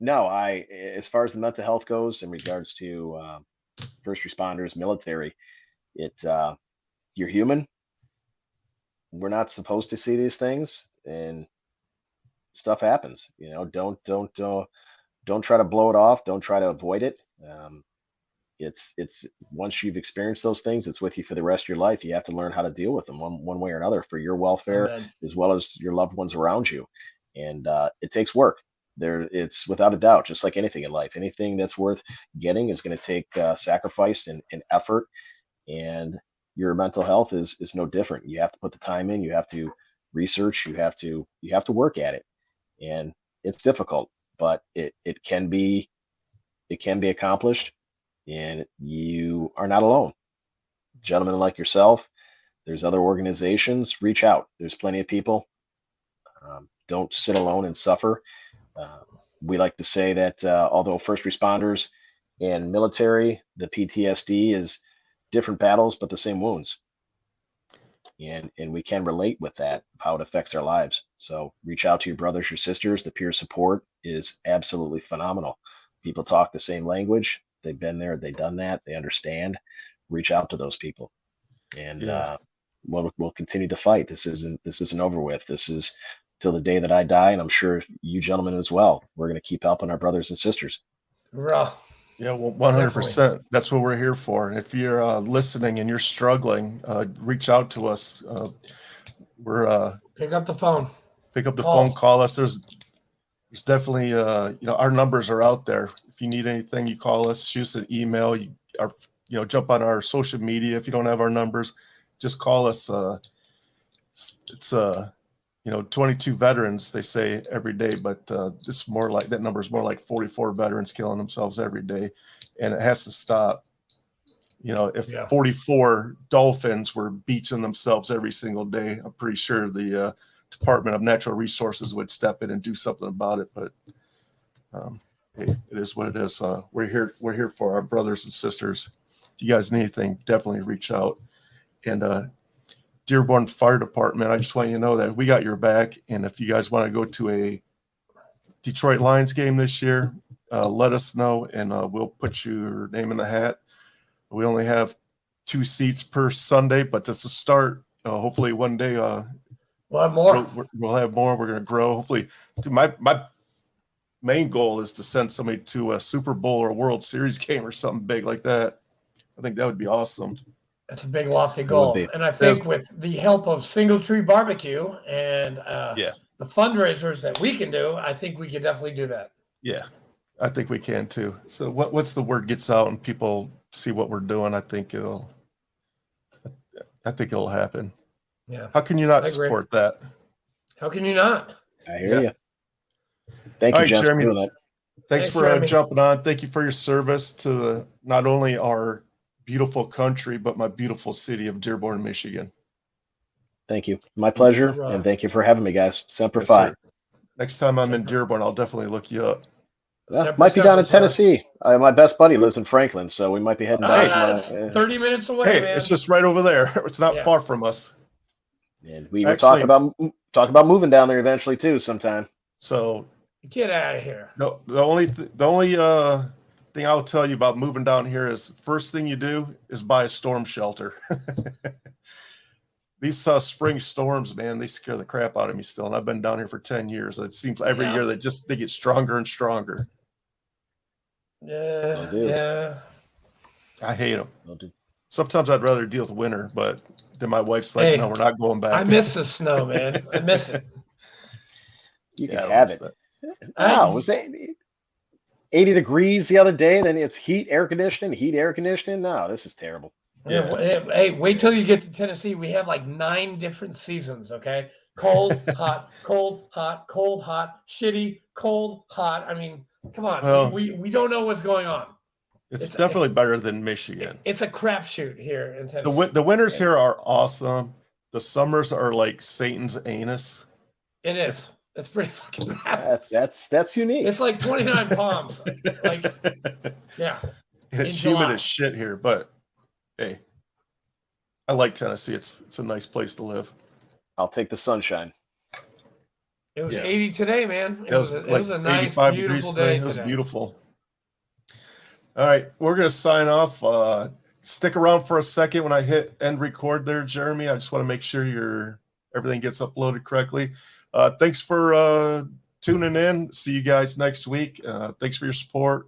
no, as far as the mental health goes in regards to first responders, military, you're human. We're not supposed to see these things, and stuff happens. Don't try to blow it off. Don't try to avoid it. It's once you've experienced those things, it's with you for the rest of your life. You have to learn how to deal with them one way or another for your welfare, as well as your loved ones around you. And it takes work. It's without a doubt, just like anything in life. Anything that's worth getting is going to take sacrifice and effort. And your mental health is no different. You have to put the time in. You have to research. You have to work at it. And it's difficult, but it can be accomplished, and you are not alone. Gentlemen like yourself, there's other organizations. Reach out. There's plenty of people. Don't sit alone and suffer. We like to say that although first responders and military, the PTSD is different battles, but the same wounds. And we can relate with that, how it affects our lives. So reach out to your brothers, your sisters. The peer support is absolutely phenomenal. People talk the same language. They've been there, they've done that, they understand. Reach out to those people. And we'll continue to fight. This isn't over with. This is till the day that I die, and I'm sure you gentlemen as well. We're going to keep helping our brothers and sisters. Raw. Yeah, well, 100%. That's what we're here for. If you're listening and you're struggling, reach out to us. We're pick up the phone. Call us. There's definitely our numbers are out there. If you need anything, you call us. Shoot us an email. Jump on our social media. If you don't have our numbers, just call us. It's 22 veterans, they say every day, but it's more like that number is more like 44 veterans killing themselves every day, and it has to stop. If 44 dolphins were beaching themselves every single day, I'm pretty sure the Department of Natural Resources would step in and do something about it. But hey, it is what it is. We're here for our brothers and sisters. If you guys need anything, definitely reach out. And Dearborn Fire Department, I just want you to know that we got your back. And if you guys want to go to a Detroit Lions game this year, let us know, and we'll put your name in the hat. We only have 2 seats per Sunday, but that's a start. Hopefully one day We'll have more. We'll have more. We're going to grow. Hopefully, my main goal is to send somebody to a Super Bowl or a World Series game or something big like that. I think that would be awesome. That's a big lofty goal. And I think with the help of Single Tree Barbecue and the fundraisers that we can do, I think we can definitely do that. Yeah, I think we can too. So once the word gets out and people see what we're doing, I think it'll happen. Yeah. How can you not support that? How can you not? I hear you. Thank you, Jess, Jeremy. for doing that. Thanks for jumping on. Thank you for your service to not only our beautiful country, but my beautiful city of Dearborn, Michigan. Thank you. My pleasure. Right. And thank you for having me, guys. Semper Fi. Sir. Next time I'm in Dearborn, I'll definitely look you up. Might be down in Tennessee. My best buddy lives in Franklin, so we might be heading back. 30 minutes away, man. It's just right over there. It's not far from us. And we were talking about moving down there eventually too, sometime. So get out of here. No, the only thing I'll tell you about moving down here is first thing you do is buy a storm shelter. These spring storms, man, they scare the crap out of me still. And I've been down here for 10 years. It seems every year they get stronger and stronger. Yeah. I hate them. Sometimes I'd rather deal with winter, but then my wife's like, no, we're not going back. I miss the snow, man. I miss it. You can have it. Wow, was it 80 degrees the other day? Then it's heat, air conditioning. No, this is terrible. Yeah. Hey, wait till you get to Tennessee. We have like 9 different seasons, okay? Cold, hot, cold, hot, cold, hot, shitty, cold, hot. I mean, come on. Well, we don't know what's going on. It's definitely better than Michigan. It's a crapshoot here in Tennessee. The winters here are awesome. The summers are like Satan's anus. It is. It's pretty fucking bad. That's unique. It's like 29 palms. It's humid as shit here, but hey, I like Tennessee. It's a nice place to live. I'll take the sunshine. It was 80 today, man. It was a nice, beautiful day today. It was beautiful. All right, we're gonna sign off. Stick around for a second when I hit end record there, Jeremy. I just want to make sure everything gets uploaded correctly. Thanks for tuning in. See you guys next week. Thanks for your support.